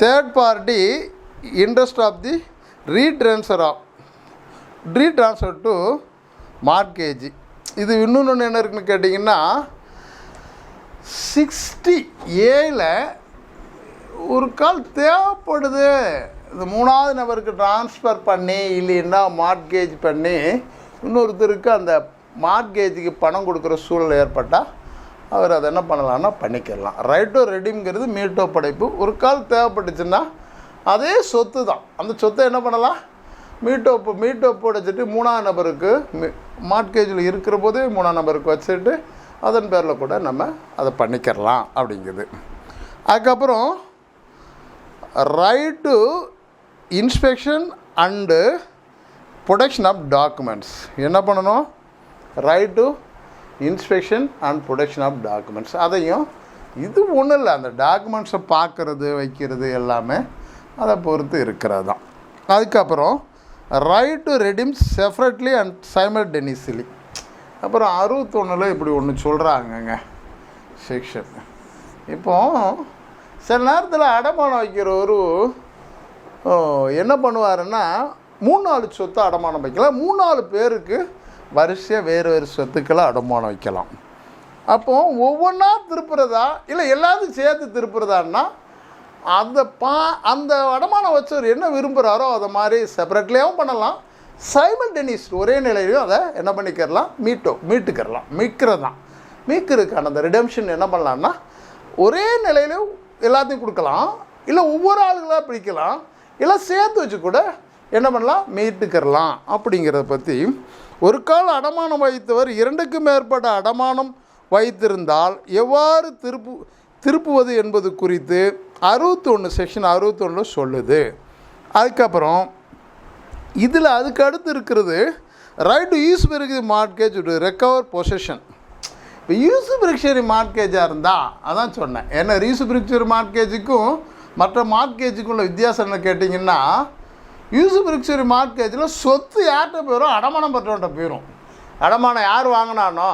third party interest of the retransfer to mortgage. இது இன்னொன்று என்ன இருக்குன்னு கேட்டிங்கன்னா 60A ஒரு கால் தேவைப்படுது, இந்த 3வது நபருக்கு ட்ரான்ஸ்ஃபர் பண்ணி இல்லைன்னா மார்க்கேஜ் பண்ணி இன்னொருத்தருக்கு அந்த மார்க்கேஜுக்கு பணம் கொடுக்குற சூழல் ஏற்பட்டால் அவர் அதை என்ன பண்ணலான்னா பண்ணிக்கலாம். ரைட் டு ரெடீம்ங்கிறது மீட்டொப்படைப்பு. ஒரு கால் தேவைப்பட்டுச்சுன்னா அதே சொத்து தான், அந்த சொத்தை என்ன பண்ணலாம், மீட்டொப்படைச்சிட்டு 3வது நபருக்கு மார்க்கேஜில் இருக்கிற போதே 3வது நபருக்கு வச்சுட்டு அதன் பேரில் கூட நம்ம அதை பண்ணிக்கிறலாம் அப்படிங்கிறது. அதுக்கப்புறம் right to inspection and protection of documents. என்ன பண்ணணும், right to inspection and protection of documents. அதையும் இது ஒன்றும் இல்லை, அந்த டாக்குமெண்ட்ஸை பார்க்குறது வைக்கிறது எல்லாமே அதை பொறுத்து இருக்கிறது தான். அதுக்கப்புறம் right to redeem separately and simultaneously. அப்புறம் 61 இப்படி ஒன்று சொல்கிறாங்கங்க செக்ஷன். இப்போது சில நேரத்தில் அடமானம் வைக்கிறவரு என்ன பண்ணுவாருன்னா 3-4 சொத்து அடமானம் வைக்கலாம், 3-4 பேருக்கு வரிசையாக வேறு சொத்துக்களை அடமானம் வைக்கலாம். அப்போது ஒவ்வொன்றா திருப்புறதா இல்லை எல்லாத்தையும் சேர்த்து திருப்புறதான்னா அந்த அடமானம் வச்சவர் என்ன விரும்புகிறாரோ அதை மாதிரி செப்பரேட்லேயும் பண்ணலாம், சைமல்டேனியஸ் ஒரே நிலையிலையும் அதை என்ன பண்ணிக்கிறலாம், மீட்கிறது தான். மீட்கிறதுக்கான அந்த ரிடெம்ஷன் என்ன பண்ணலான்னா ஒரே நிலையிலும் எல்லாத்தையும் கொடுக்கலாம், இல்லை ஒவ்வொரு ஆளுகளாக பிடிக்கலாம், இல்லை சேர்த்து வச்சு கூட என்ன பண்ணலாம், மீட்டுக்கிறலாம். அப்படிங்கிறத பற்றி ஒரு கால அடமானம் வைத்தவர் 2க்கும் மேற்பட்ட அடமானம் வைத்திருந்தால் எவ்வாறு திருப்புவது என்பது குறித்து 61 செக்ஷன் 61 சொல்லுது. அதுக்கப்புறம் இதில் அதுக்கு அடுத்து இருக்கிறது right to usufructuary mortgage to recover possession. இப்போ யூசுஃபெக்சுவரி மார்க்கேஜாக இருந்தால் அதான் சொன்னேன். ஏன்னா யூசுஃபெக்சுவரி மார்க்கேஜுக்கும் மற்ற மார்க்கேஜுக்கும் உள்ள வித்தியாசம் என்ன கேட்டிங்கன்னா, யூசுஃபெக்சுவரி மார்க்கேஜில் சொத்து யார்கிட்ட போயிடும், அடமானம் பெற்றவன்கிட்ட போயிடும். அடமானம் யார் வாங்கினானோ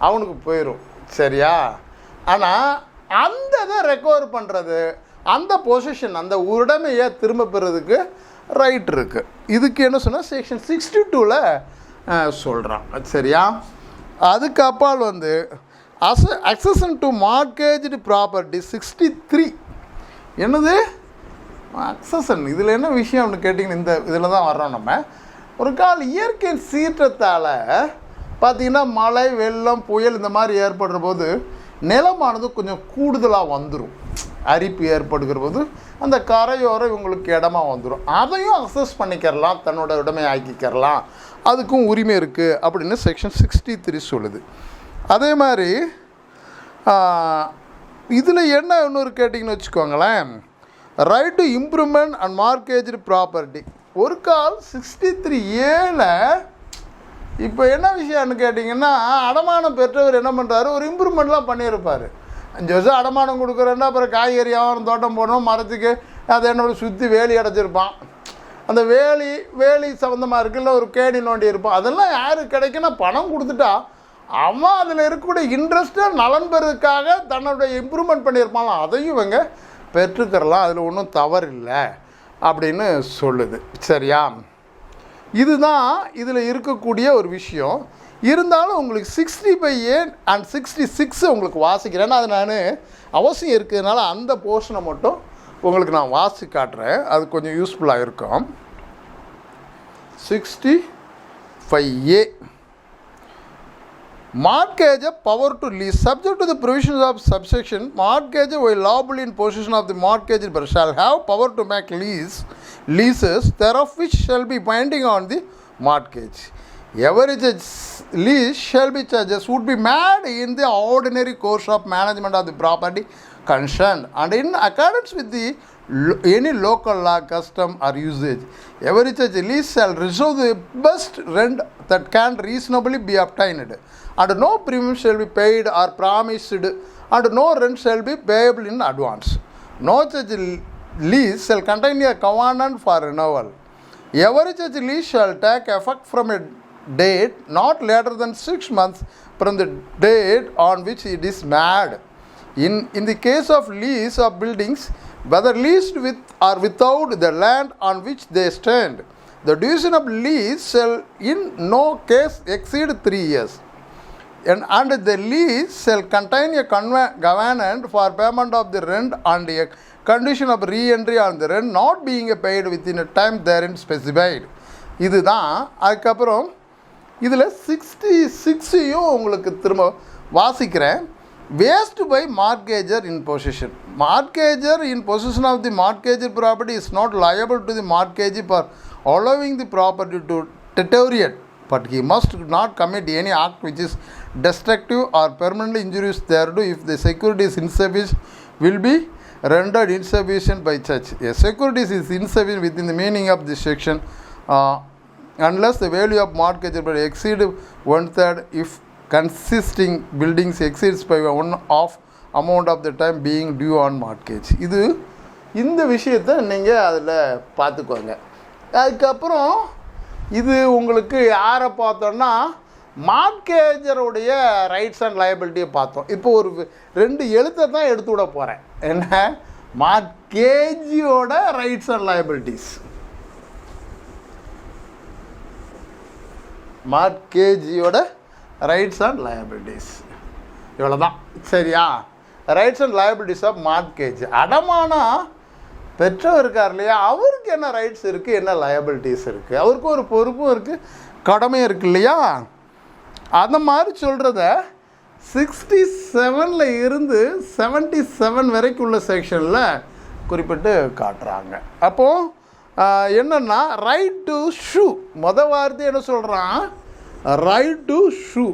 அவனுக்கு போயிடும். சரியா? ஆனால் அந்த இதை ரெக்கவர் பண்ணுறது, அந்த பொசிஷன், அந்த உடைமையை திரும்ப பெறதுக்கு ரைட் இருக்குது. இதுக்கு என்ன சொன்னால் செக்ஷன் 62 சொல்கிறான். சரியா? அதுக்கு அப்பால் அக்சஷன் டு மார்க்கேஜ்டு ப்ராப்பர்ட்டி 63. என்னது அக்சஷன்? இதில் என்ன விஷயம் அப்படின்னு கேட்டிங்கன்னா இந்த இதில் தான் வர்றோம். நம்ம ஒரு கால் இயற்கை சீற்றத்தால் பார்த்திங்கன்னா மழை, வெள்ளம், புயல் இந்த மாதிரி ஏற்படுற போது நிலமானது கொஞ்சம் கூடுதலாக வந்துடும். அரிப்பு ஏற்படுகிற போது அந்த கரையோரம் இவங்களுக்கு இடமா வந்துடும். அதையும் அக்சஸ் பண்ணிக்கிறலாம், தன்னோட உடைமை ஆக்கிக்கிறலாம், அதுக்கும் உரிமை இருக்குது அப்படின்னு செக்ஷன் 63 சொல்லுது. அதே மாதிரி இதில் என்ன இன்னொரு கேட்டிங்கன்னு வச்சுக்கோங்களேன், right to improvement and mortgage property. ஒரு கால் 63A இப்போ என்ன விஷயம்னு கேட்டிங்கன்னா, அடமானம் பெற்றவர் என்ன பண்ணுறாரு, ஒரு இம்ப்ரூவ்மெண்ட்லாம் பண்ணியிருப்பார். 5 வருஷம் அடமானம் கொடுக்குறேன்னா அப்புறம் காய்கறி வியாபாரம் தோட்டம் போடணும், மரத்துக்கு அதை என்னோட சுற்றி வேலி அடைச்சிருப்பான், அந்த வேலி சம்மந்தமாக இருக்குல்ல ஒரு கேணி நோண்டி இருப்பான். அதெல்லாம் யாருக்கு கிடைக்குன்னா பணம் கொடுத்துட்டா அவன் அதில் இருக்கக்கூடிய இன்ட்ரெஸ்ட்டை நலன் பெறதுக்காக தன்னுடைய இம்ப்ரூவ்மெண்ட் பண்ணியிருப்பான், அதையும் இவங்க பெற்றுக்கிறலாம், அதில் ஒன்றும் தவறு இல்லை அப்படின்னு சொல்லுது. சரியா? இதுதான் இதில் இருக்கக்கூடிய ஒரு விஷயம். இருந்தாலும் உங்களுக்கு 60/A and 66 உங்களுக்கு வாசிக்கிறேன்னா அது நான் அவசியம் இருக்கிறதுனால அந்த போர்ஷனை மட்டும் உங்களுக்கு நான் வாசி காட்டுறேன், அது கொஞ்சம் யூஸ்ஃபுல்லாக இருக்கும். 65A mortgage power to lease subject to the provisions of subsection mortgage while liable in possession of the mortgage shall have power to make leases thereof which shall be binding on the mortgage. Every lease shall be charges would be made in the ordinary course of management of the property concerned and in accordance with the any local law, custom or usage. Every such lease shall reserve the best rent that can reasonably be obtained, and no premium shall be paid or promised, and no rent shall be payable in advance. No such lease shall contain a covenant for renewal. Every such lease shall take effect from a date not later than 6 months from the date on which it is made. In the case of lease of buildings, whether leased with or without the land on which they stand, the duration of lease shall in no case exceed 3 years. And the lease shall contain a covenant for payment of the rent and a condition of re-entry on the rent not being paid within a time therein specified. இதுதான். அதுக்கப்புறம் இதில் 66யும் உங்களுக்கு திரும்ப வாசிக்கிறேன். Waste by mortgager in possession. Mortgager in possession of the mortgaged property is not liable to the mortgagee for allowing the property to deteriorate, but he must not commit any act which is destructive or permanently injurious thereto if the security is insufficient, will be rendered insufficient by such. A security is insufficient within the meaning of this section unless the value of mortgage exceed 1/3 if consisting buildings exceeds by 1/2 amount of the time being due on mortgage. இது இந்த விஷயத்தை நீங்கள் அதில் பார்த்துக்கோங்க. அதுக்கப்புறம் இது உங்களுக்கு யாரை பார்த்தோன்னா மார்ட்கேஜருடைய ரைட்ஸ் அண்ட் லயபிலிட்டியை பார்த்தோம். இப்போ ஒரு 2 எழுத்தை தான் எடுத்து விட போகிறேன். என்ன? மார்ட்கேஜியோட ரைட்ஸ் அண்ட் லயபிலிட்டிஸ். மார்ட்கேஜியோட ரைட்ஸ் அண்ட் லயபிலிட்டிஸ் இவ்வளோ தான். சரியா? Rights and liabilities of mortgage. அடமானம் பெற்றவர் இருக்கார் இல்லையா, அவருக்கு என்ன ரைட்ஸ் இருக்குது, என்ன லயபிலிட்டிஸ் இருக்குது, அவருக்கு ஒரு பொறுப்பும் இருக்குது, கடமையும் இருக்குது இல்லையா. அந்த மாதிரி சொல்கிறத 67 இருந்து 77 வரைக்கும் உள்ள செக்ஷனில் குறிப்பிட்டு காட்டுறாங்க. அப்போது என்னென்னா ரைட் டு ஷூ, வார்த்தை என்ன சொல்கிறான், ரைட் டு ஷூ.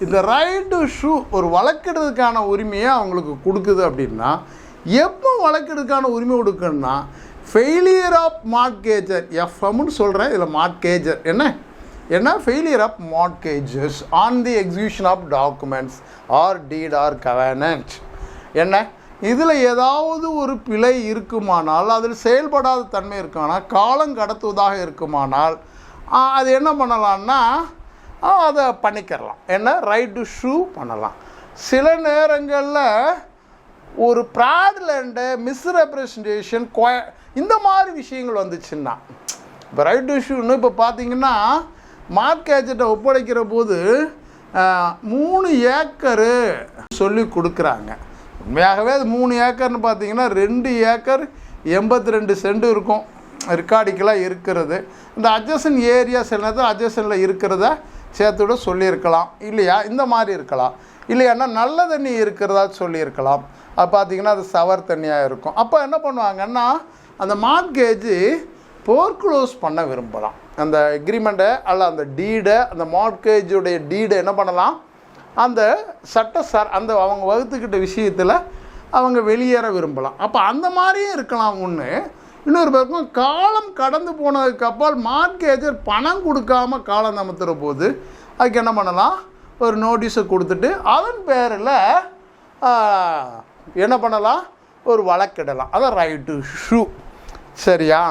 இந்த ரைட் டு ஷூ ஒரு வழக்கிடுறதுக்கான உரிமையை அவங்களுக்கு கொடுக்குது. அப்படின்னா எப்போ வழக்கிடுறதுக்கான உரிமை கொடுக்குன்னா ஃபெயிலியர் ஆஃப் மார்ட்கேஜர், எஃப்எம்னு சொல்கிறேன். இதில் மார்ட்கேஜர் என்ன failure of mortgages on the execution of documents or deed or governance. என்ன இதில் ஏதாவது ஒரு பிழை இருக்குமானால், அதில் செயல்படாத தன்மை இருக்குமானால், காலம் கடத்துவதாக இருக்குமானால் அது என்ன பண்ணலான்னா அதை பண்ணிக்கிறலாம். என்ன ரைட் டு ஷூ பண்ணலாம். சில நேரங்களில் ஒரு ப்ராட்லண்டு மிஸ்ரெப்ரசன்டேஷன் இந்த மாதிரி விஷயங்கள் வந்துச்சுன்னா இப்போ ரைட் டு ஷூன்னு இப்போ பார்த்தீங்கன்னா மார்ட்கேஜர்கிட்ட ஒப்படைக்கிற போது 3 ஏக்கரு சொல்லி கொடுக்குறாங்க. உண்மையாகவே அது 3 ஏக்கர்னு பார்த்தீங்கன்னா 2 ஏக்கர் 82 சென்ட் இருக்கும், ரெக்கார்டிக்கலாக இருக்கிறது. இந்த அட்ஜசன் ஏரியா சில நேரத்தில் அட்ஜசனில் இருக்கிறத சேர்த்துவிட சொல்லியிருக்கலாம் இல்லையா, இந்த மாதிரி இருக்கலாம். இல்லையானா நல்ல தண்ணி இருக்கிறதா சொல்லியிருக்கலாம். அது பார்த்திங்கன்னா அது சவர் தண்ணியாக இருக்கும். அப்போ என்ன பண்ணுவாங்கன்னா அந்த மார்ட்கேஜு போர்க்ளோஸ் பண்ண விரும்பலாம். அந்த எக்ரிமெண்ட்டை அல்ல அந்த டீடை, அந்த மார்ட்கேஜுடைய டீடை என்ன பண்ணலாம், அந்த அந்த அவங்க வகுத்துக்கிட்ட விஷயத்தில் அவங்க வெளியேற விரும்பலாம். அப்போ அந்த மாதிரியும் இருக்கலாம் ஒன்று. இன்னொரு பக்கம் காலம் கடந்து போனதுக்கு அப்பால் மார்ட்கேஜர் பணம் கொடுக்காமல் காலம் நமுத்துற போது அதுக்கு என்ன பண்ணலாம், ஒரு நோட்டீஸை கொடுத்துட்டு அதன் பேரில் என்ன பண்ணலாம், ஒரு வழக்கிடலாம். அதான் ரைட் டு ஷூ. சரியா?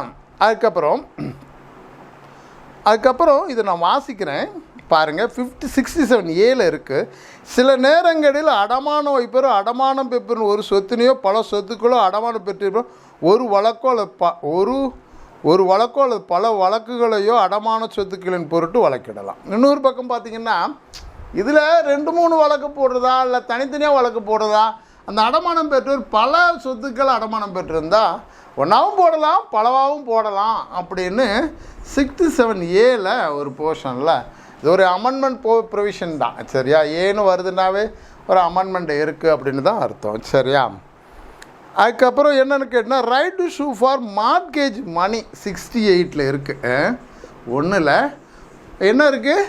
அதுக்கப்புறம் இதை நான் வாசிக்கிறேன் பாருங்கள். 67A இருக்குது. சில நேரங்களில் அடமானம் வைப்பரும் அடமானம் பெப்பரும் ஒரு சொத்தினையோ பல சொத்துக்களோ அடமானம் பெற்றிருப்போம் ஒரு வழக்கோ அல்லது பல வழக்குகளையோ அடமான சொத்துக்களின் பொருட்டு வழக்கிடலாம். இன்னொரு பக்கம் பார்த்திங்கன்னா இதில் 2-3 வழக்கு போடுறதா இல்லை தனித்தனியாக வழக்கு போடுறதா, அந்த அடமானம் பெற்றோர் பல சொத்துக்கள் அடமானம் பெற்றிருந்தால் ஒன்றாவும் போடலாம் பலவாகவும் போடலாம் அப்படின்னு 67Aல ஒரு போர்ஷனில் இது ஒரு அமெண்ட்மெண்ட் ப்ரொவிஷன் தான். சரியா? ஏன்னு வருதுன்னாவே ஒரு அமெண்ட்மெண்ட் இருக்குது அப்படின்னு தான் அர்த்தம். சரியா? அதுக்கப்புறம் என்னென்னு கேட்டால் right to sue for mortgage money 68 இருக்குது. ஒன்றில் என்ன இருக்குது,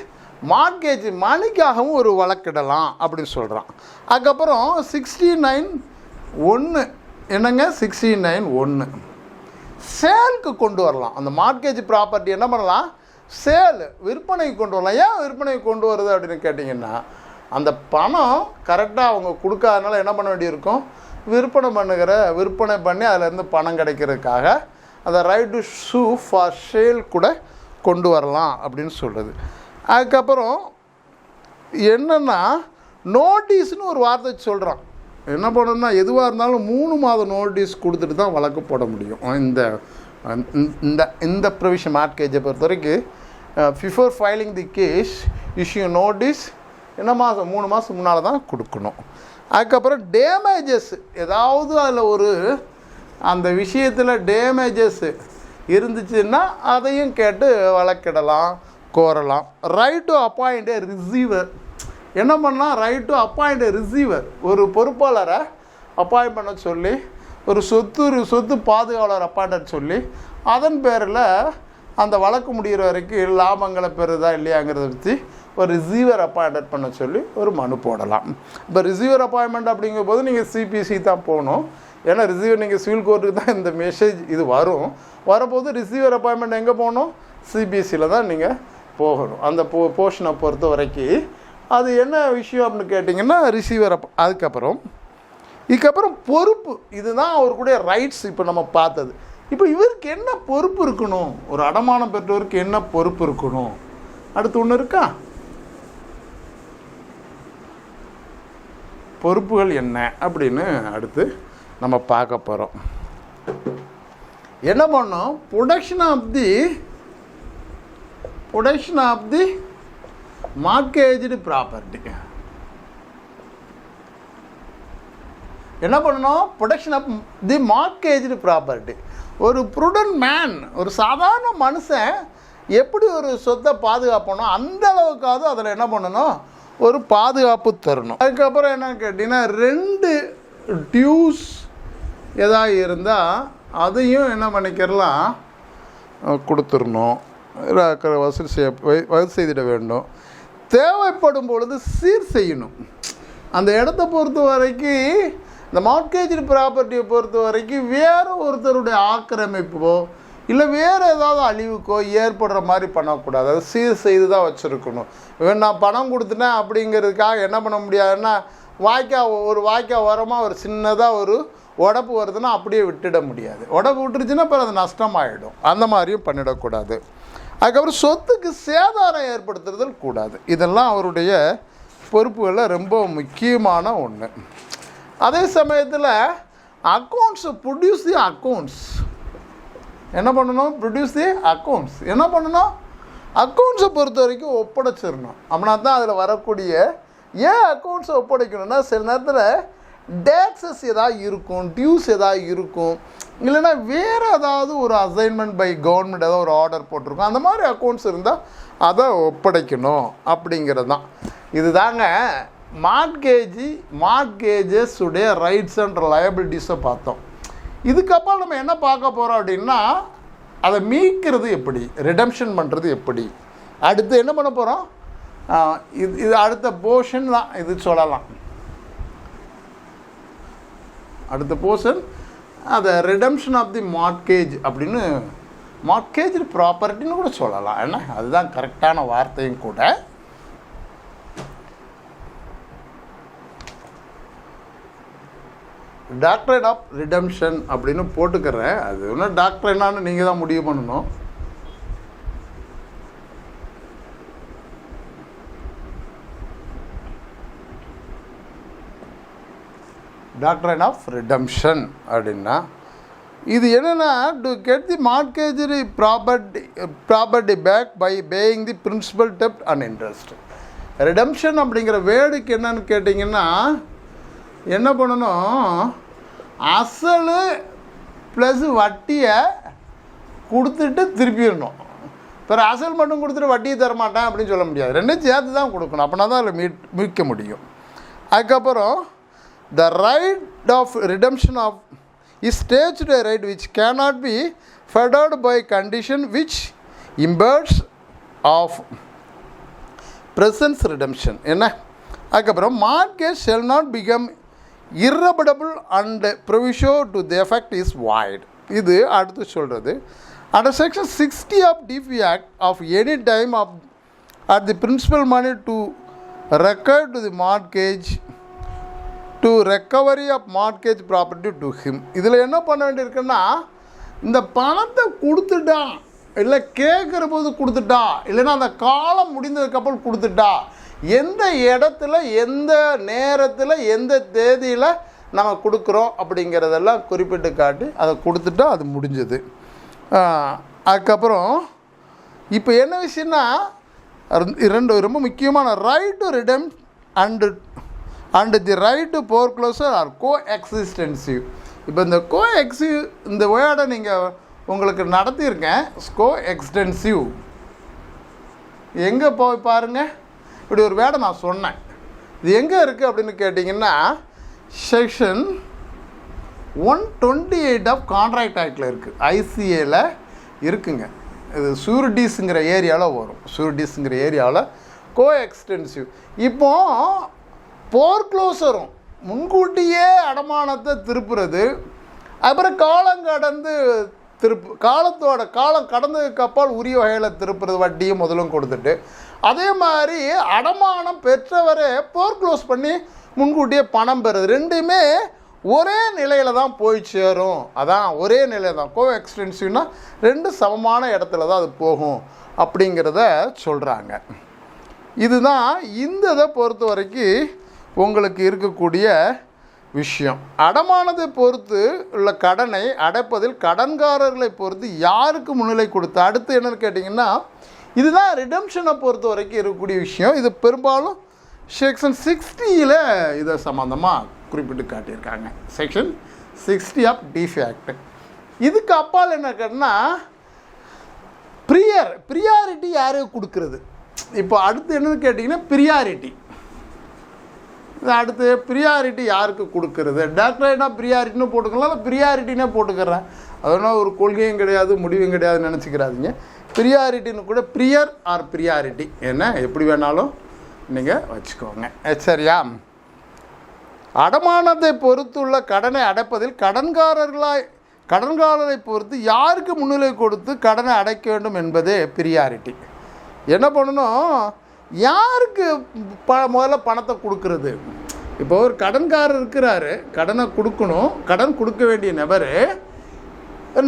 மார்ட்கேஜ் மணிக்காகவும் ஒரு வழக்கிடலாம் அப்படின்னு சொல்கிறான். அதுக்கப்புறம் 69(1) என்னங்க 69(1) சேலுக்கு கொண்டு வரலாம். அந்த மார்ட்கேஜ் ப்ராப்பர்ட்டி என்ன பண்ணலாம், சேல் விற்பனைக்கு கொண்டு வரலாம். ஏன் விற்பனைக்கு கொண்டு வருது அப்படின்னு கேட்டிங்கன்னா அந்த பணம் கரெக்டாக அவங்க கொடுக்காதனால என்ன பண்ண வேண்டியிருக்கும், விற்பனை பண்ணி அதிலேருந்து பணம் கிடைக்கிறதுக்காக அந்த right to sue for sale கூட கொண்டு வரலாம் அப்படின்னு சொல்கிறது. அதுக்கப்புறம் என்னென்னா நோட்டீஸ்னு ஒரு வார்த்தை சொல்கிறான். என்ன பண்ணணும்னா எதுவாக இருந்தாலும் 3 மாத நோட்டீஸ் கொடுத்துட்டு தான் வழக்கு போட முடியும். இந்த ப்ரொவிஷன் மார்ட்கேஜை பொறுத்த வரைக்கும் before filing the case issue notice என்ன மாதம் 3 மாதம் முன்னால் தான் கொடுக்கணும். அதுக்கப்புறம் டேமேஜஸ் ஏதாவது அதில் ஒரு அந்த விஷயத்தில் டேமேஜஸ் இருந்துச்சுன்னா அதையும் கேட்டு வழக்கிடலாம், கோரலாம். Right to appoint A receiver என்ன பண்ணலாம், right to appoint A receiver ஒரு பொறுப்பாளரை அப்பாயிண்ட் பண்ண சொல்லி ஒரு சொத்து பாதுகாவலர் அப்பாயிண்ட் சொல்லி அதன் பேரில் அந்த வழக்கு முடிகிற வரைக்கும் லாபங்களை பெறுதா இல்லையாங்கிறத பற்றி ஒரு ரிசீவர் அப்பாயின்மெண்ட் பண்ண சொல்லி ஒரு மனு போடலாம். இப்போ ரிசீவர் அப்பாயின்மெண்ட் அப்படிங்கும்போது நீங்கள் சிபிசி தான் போகணும். ஏன்னா ரிசீவர் நீங்கள் சிவில் கோர்ட்டுக்கு தான் இந்த மெசேஜ் இது வரப்போது ரிசீவர் அப்பாயின்மெண்ட் எங்கே போகணும், சிபிசியில் தான் நீங்கள் போகணும். அந்த போர்ஷனை பொறுத்த வரைக்கும் அது என்ன விஷயம் அப்படின்னு கேட்டிங்கன்னா ரிசீவர் இதுக்கப்புறம் பொறுப்பு. இதுதான் அவருக்குடைய ரைட்ஸ் இப்போ நம்ம பார்த்தது. இப்போ இவருக்கு என்ன பொறுப்பு இருக்கணும், ஒரு அடமானம் பெற்றவருக்கு என்ன பொறுப்பு இருக்கணும், அடுத்து ஒன்று இருக்கா, பொறுப்புகள் என்ன அப்படின்னு அடுத்து நம்ம பார்க்க போகிறோம். என்ன பண்ணோம், ப்ரொடக்ஷன் ஆஃப் தி மார்ட்கேஜ்டு ப்ராப்பர்ட்டி என்ன பண்ணணும், ப்ரொடக்ஷன் ஆஃப் தி மார்ட்கேஜ்டு ப்ராப்பர்ட்டி. ஒரு ப்ருடன்ட் மேன், ஒரு சாதாரண மனுஷன் எப்படி ஒரு சொத்தை பாதுகாப்பணும் அந்த அளவுக்காவது அதில் என்ன பண்ணணும், ஒரு பாதுகாப்பு தரணும். அதுக்கப்புறம் என்ன கேட்டிங்கன்னா 2 டியூஸ் எதாவது இருந்தால் அதையும் என்ன பண்ணிக்கிறலாம், கொடுத்துடணும், வசூல் செய்திட வேண்டும். தேவைப்படும் பொழுது சீர் செய்யணும். அந்த இடத்த பொறுத்த வரைக்கும் இந்த மார்ட்கேஜ் ப்ராப்பர்ட்டியை பொறுத்த வரைக்கும் வேறு ஒருத்தருடைய ஆக்கிரமிப்போ இல்லை வேறு ஏதாவது அழிவுக்கோ ஏற்படுற மாதிரி பண்ணக்கூடாது. அதை சீர் செய்து தான் வச்சுருக்கணும். நான் பணம் கொடுத்துட்டேன் அப்படிங்கிறதுக்காக என்ன பண்ண முடியாதுன்னா வாய்க்கால் ஓரமாக ஒரு சின்னதாக ஒரு உடப்பு வருதுன்னா அப்படியே விட்டுட முடியாது. உடப்பு விட்டுருச்சுன்னா அப்புறம் அது நஷ்டமாயிடும். அந்த மாதிரியும் பண்ணிடக்கூடாது. அதுக்கப்புறம் சொத்துக்கு சேதாரம் ஏற்படுத்துறதும் கூடாது. இதெல்லாம் அவருடைய பொறுப்புகளில் ரொம்ப முக்கியமான ஒன்று. அதே சமயத்தில் ப்ரொடியூஸ் தி அக்கௌண்ட்ஸ் என்ன பண்ணணும், என்ன பண்ணணும், அக்கௌண்ட்ஸை பொறுத்த வரைக்கும் ஒப்படைச்சிடணும். அப்படின்னா தான் அதில் வரக்கூடிய ஏன் அக்கௌண்ட்ஸை ஒப்படைக்கணும்னா சில நேரத்தில் டேக்ஸஸ் ஏதாவது இருக்கும், டியூஸ் ஏதாவது இருக்கும், இல்லைன்னா வேறு ஏதாவது ஒரு அசைன்மெண்ட் பை கவர்மெண்ட் ஏதாவது ஒரு ஆர்டர் போட்டிருக்கோம். அந்த மாதிரி அக்கௌண்ட்ஸ் இருந்தால் அதை ஒப்படைக்கணும் அப்படிங்கிறது தான். இது தாங்க மார்ட்கேஜஸ் உடைய ரைட்ஸ் அண்ட் லயபிலிட்டிஸை பார்த்தோம். இதுக்கப்புறம் நம்ம என்ன பார்க்க போகிறோம் அப்படின்னா, அதை மீட்கிறது எப்படி, ரிடம்ஷன் பண்ணுறது எப்படி, அடுத்து என்ன பண்ண போகிறோம், இது அடுத்த போர்ஷன் தான் இது சொல்லலாம். அடுத்த போர்ஷன் அதை ரிடம்ஷன் ஆஃப் தி மார்ட்கேஜ் அப்படின்னு, மார்ட்கேஜ் ப்ராப்பர்ட்டின்னு கூட சொல்லலாம். என்ன அதுதான் கரெக்டான வார்த்தையும் கூட. டாக்டரேட் ஆஃப் ரிடம்ஷன் அப்படின்னு போட்டுக்கிறேன். அது ஒன்றும் டாக்டர் என்னான்னு நீங்கள் தான் முடிவு பண்ணணும். டாக்டரைன் ஆஃப் ரிடம்ஷன் அப்படின்னா இது என்னென்னா, to get the mortgaged property back by paying the principal டெப்ட் அண்ட் இன்ட்ரெஸ்ட். ரிடம்ஷன் அப்படிங்கிற வேர்டுக்கு என்னன்னு கேட்டிங்கன்னா, என்ன பண்ணணும், அசல் ப்ளஸ் வட்டியை கொடுத்துட்டு திருப்பிடணும். பிற அசல் மட்டும் கொடுத்துட்டு வட்டியை தரமாட்டேன் அப்படின்னு சொல்ல முடியாது, ரெண்டும் சேர்த்து தான் கொடுக்கணும். அப்படின்னா தான் அதில் மீட்க முடியும். அதுக்கப்புறம் the right of redemption of is staged a right which cannot be furthered by condition which impairs of present redemption. என்ன அதுக்கப்புறம் mortgage shall not become irrevocable and proviso to the effect is void. இது அடுத்து சொல்கிறது, under section 60 of DP Act of any time of at the principal money to recur to the mortgage to recovery of mortgage property to him. இதில் என்ன பண்ண வேண்டியிருக்குன்னா, இந்த பணத்தை கொடுத்துட்டா, இல்லை கேட்குற போது கொடுத்துட்டா, இல்லைன்னா அந்த காலம் முடிந்ததுக்கப்புறம் கொடுத்துட்டா, எந்த இடத்துல எந்த நேரத்தில் எந்த தேதியில் நம்ம கொடுக்குறோம் அப்படிங்கிறதெல்லாம் குறிப்பிட்டு காட்டி அதை கொடுத்துட்டா அது முடிஞ்சது. அதுக்கப்புறம் இப்போ என்ன விஷயம்னா, ரொம்ப முக்கியமான right to redeem and the right to foreclosure or coextensive. இப்போ இந்த வேர்டை நீங்கள் உங்களுக்கு நடத்தியிருக்கேன், கோஎக்ஸ்டென்சிவ். எங்கே போய் பாருங்கள், இப்படி ஒரு வேர்டை நான் சொன்னேன். இது எங்கே இருக்குது அப்படின்னு கேட்டிங்கன்னா, செக்ஷன் 128 ஆஃப் கான்ட்ராக்ட் ஆக்டில் இருக்குது, ஐசிஏல இருக்குங்க. இது சூரிட்டிஸுங்கிற ஏரியாவில் வரும், சூரிட்டிஸுங்கிற ஏரியாவில் கோஎக்ஸ்டென்சிவ். இப்போது ஃபோர்க்ளோசரும் முன்கூட்டியே அடமானத்தை திருப்புறது, அப்புறம் காலம் கடந்ததுக்கு அப்பால் உரிய வகையில் திருப்புறது, வட்டியும் முதலும் கொடுத்துட்டு, அதே மாதிரி அடமானம் பெற்றவரை ஃபோர்க்ளோஸ் பண்ணி முன்கூட்டியே பணம் பெறுறது, ரெண்டுமே ஒரே நிலையில் தான் போய் சேரும். அதான் ஒரே நிலை தான். கோஎக்ஸ்டென்சிவ்னா ரெண்டு சமமான இடத்துல தான் அது போகும் அப்படிங்கிறத சொல்கிறாங்க. இதுதான் இந்த இதை பொறுத்த வரைக்கும் உங்களுக்கு இருக்கக்கூடிய விஷயம். அடமானத்தை பொறுத்து உள்ள கடனை அடைப்பதில் கடன்காரர்களை பொறுத்து யாருக்கு முன்னிலை கொடுத்து, அடுத்து என்னன்னு கேட்டிங்கன்னா, இதுதான் ரிடம்ஷனை பொறுத்த வரைக்கும் இருக்கக்கூடிய விஷயம். இது பெரும்பாலும் செக்ஷன் 60 இதை சம்மந்தமாக குறிப்பிட்டு காட்டியிருக்காங்க. Section 60 of TP act. இதுக்கு அப்பால் என்ன கேட்டனா, ப்ரியாரிட்டி யாருக்கு கொடுக்கறது. இப்போ அடுத்து என்னன்னு கேட்டிங்கன்னா, அடுத்து ப்ரியாரிட்டி யாருக்கு கொடுக்கறது. டாக்டரேட்னா ப்ரியாரிட்டின்னு போட்டுக்கலாம், இல்லை ப்ரியாரிட்டினே போட்டுக்கிறேன். அதனால் ஒரு கொள்கையும் கிடையாது, முடிவும் கிடையாதுன்னு நினச்சிக்கிறாதீங்க. ப்ரியாரிட்டின்னு கூட ப்ரியர் ஆர் ப்ரியாரிட்டி என்ன எப்படி வேணாலும் நீங்கள் வச்சுக்கோங்க, சரியா. அடமானத்தை பொறுத்துள்ள கடனை அடைப்பதில் கடன்காரரை பொறுத்து யாருக்கு முன்னிலை கொடுத்து கடனை அடைக்க வேண்டும் என்பதே ப்ரியாரிட்டி. என்ன பண்ணணும், யாருக்கு முதல்ல பணத்தை கொடுக்கறது. இப்போ ஒரு கடன்காரர் இருக்கிறாரு, கடனை கொடுக்கணும், கடன் கொடுக்க வேண்டிய நபர்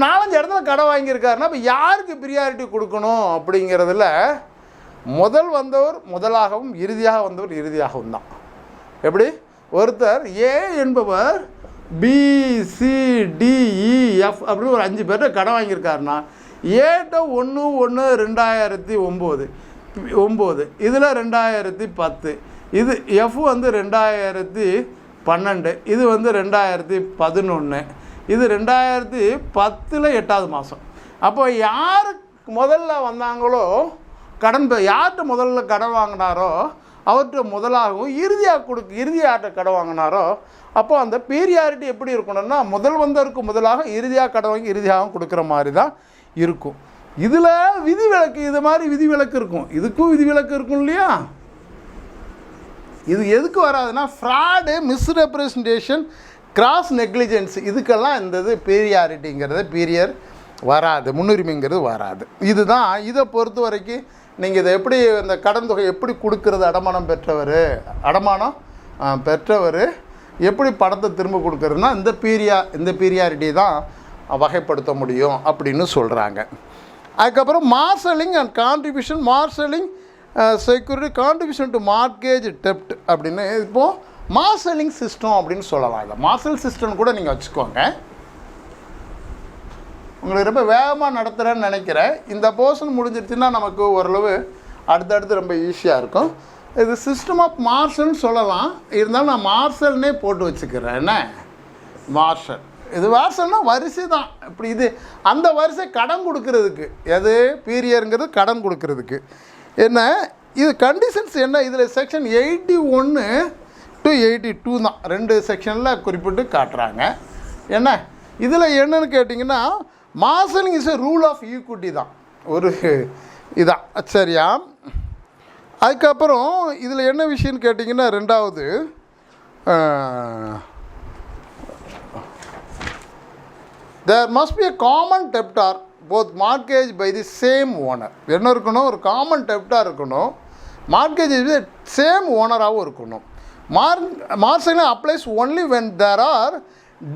4-5 இடத்துல கடன் வாங்கியிருக்காருன்னா, இப்போ யாருக்கு ப்ரியாரிட்டி கொடுக்கணும் அப்படிங்கிறதுல முதல் வந்தவர் முதலாகவும் இறுதியாக வந்தவர் இறுதியாகவும் தான். எப்படி ஒருத்தர் ஏ என்பவர் BCDEF அப்படின்னு ஒரு 5 பேர்கிட்ட கடன் வாங்கியிருக்காருன்னா, ஏட்ட 1/1/2009, இதில் 2010, இது எஃப் வந்து 2012, இது வந்து 2011, இது 2010 8வது மாதம். அப்போ யார் முதல்ல வந்தாங்களோ யார்கிட்ட முதல்ல கடன் வாங்கினாரோ அவர்கிட்ட முதலாகவும் இறுதியாக கடன் வாங்கினாரோ அப்போ அந்த பீரியாரிட்டி எப்படி இருக்கணும்னா முதல் வந்தவருக்கு முதலாக இறுதியாக கடன் வாங்கி இறுதியாகவும் கொடுக்குற மாதிரி தான் இருக்கும். இதில் விதிவிலக்கு இது மாதிரி விதிவிலக்கு இருக்கும், இதுக்கும் விதிவிலக்கு இருக்கும் இல்லையா. இது எதுக்கு வராதுன்னா ஃப்ராடு, மிஸ்ரெப்ரசன்டேஷன், கிராஸ் நெக்லிஜென்ஸ், இதுக்கெல்லாம் இந்த இது பீரியாரிட்டிங்கிறது பீரியர் வராது, முன்னுரிமைங்கிறது வராது. இதுதான் இதை பொறுத்த வரைக்கும் நீங்கள் இதை எப்படி இந்த கடன் தொகை எப்படி கொடுக்கறது, அடமானம் பெற்றவர் எப்படி பணத்தை திரும்ப கொடுக்கறதுனா இந்த பீரியாரிட்டி தான் வகைப்படுத்த முடியும் அப்படின்னு சொல்கிறாங்க. அதுக்கப்புறம் marshalling and marshalling security contribution to mortgage டெப்ட் அப்படின்னு இப்போது மார்ஷலிங் சிஸ்டம் அப்படின்னு சொல்லலாம். இல்லை மார்ஷல் சிஸ்டம் கூட நீங்கள் வச்சுக்கோங்க. உங்களுக்கு ரொம்ப வேகமாக நடத்துகிறேன்னு நினைக்கிறேன். இந்த போர்ஷன் முடிஞ்சிருச்சுன்னா நமக்கு ஓரளவு அடுத்தடுத்து ரொம்ப ஈஸியாக இருக்கும். இது சிஸ்டம் ஆஃப் மார்ஷல்னு சொல்லலாம், இருந்தாலும் நான் மார்ஷல்னே போட்டு வச்சுக்கிறேன். என்ன மார்ஷல், இது மார்ஷல்னால் வரிசை தான். இப்படி இது அந்த வரிசை கடன் கொடுக்கறதுக்கு, எது பீரியருங்கிறது கடன் கொடுக்கறதுக்கு. என்ன இது கண்டிஷன்ஸ் என்ன, இதில் செக்ஷன் 81 to 82 தான், 2 செக்ஷனில் குறிப்பிட்டு காட்டுறாங்க. என்ன இதில் என்னன்னு கேட்டிங்கன்னா marshalling is a rule of equity தான், ஒரு இதான் சரியா. அதுக்கப்புறம் இதில் என்ன விஷயம்னு கேட்டிங்கன்னா ரெண்டாவது there must be a common debtor both mortgage by the same owner. என்ன இருக்கணும், ஒரு காமன் டெப்டாக இருக்கணும், மார்கேஜ் சேம் ஓனராகவும் இருக்கணும். Marshalling applies only when there are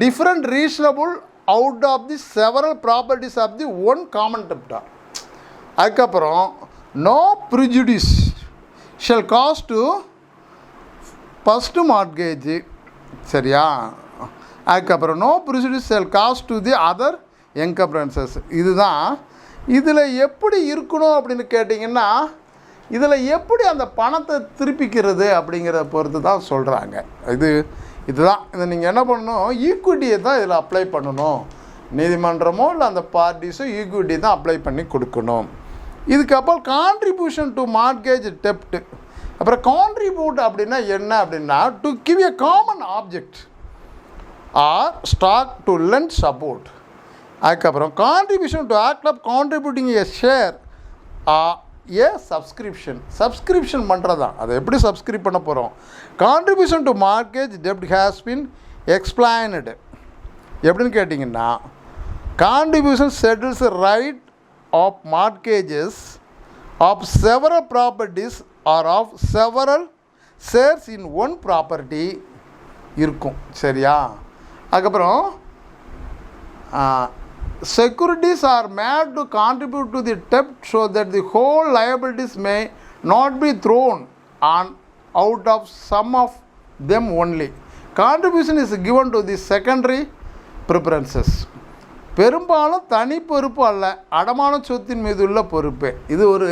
different reasonable out of the several properties of the one common debtor. அதுக்கப்புறம் no prejudice shall cause to first mortgage, சரியா. அதுக்கப்புறம் no prejudice shall cause to the other encumbrances. இதுதான் இதில் எப்படி இருக்கணும் அப்படின்னு கேட்டிங்கன்னா இதில் எப்படி அந்த பணத்தை திருப்பிக்கிறது அப்படிங்கிறத பொறுத்து தான் சொல்கிறாங்க. இதுதான் இதை நீங்கள் என்ன பண்ணணும், ஈக்விட்டியை தான் இதில் அப்ளை பண்ணணும். நீதிமன்றமோ இல்லை அந்த பார்ட்டிஸோ ஈக்விட்டி தான் அப்ளை பண்ணி கொடுக்கணும். இதுக்கப்புறம் கான்ட்ரிபியூஷன் டு மார்கேஜ் டெப்ட். அப்புறம் கான்ட்ரிபியூட் அப்படின்னா என்ன அப்படின்னா to give a common object or stock to lend support. அதுக்கப்புறம் contribution to act of contributing a share a subscription பண்ணுறதான். அதை எப்படி சப்ஸ்கிரைப் பண்ண போகிறோம். கான்ட்ரிபியூஷன் டு மார்கேஜ் டெப்ட் ஹேஸ் பின் எக்ஸ்பிளைன்டு. எப்படின்னு கேட்டிங்கன்னா contribution settles right of mortgages of several properties or of several shares in one property இருக்கும், சரியா. அதுக்கப்புறம் securities are made to contribute to the debt so that the whole liabilities may not be thrown on out of some of them only. Contribution is given to the secondary preferences. பெரும்பாலும் தனி பொறுப்பு அல்ல, அடமான சொத்தின் மீது உள்ள பொறுப்பு. இது ஒரு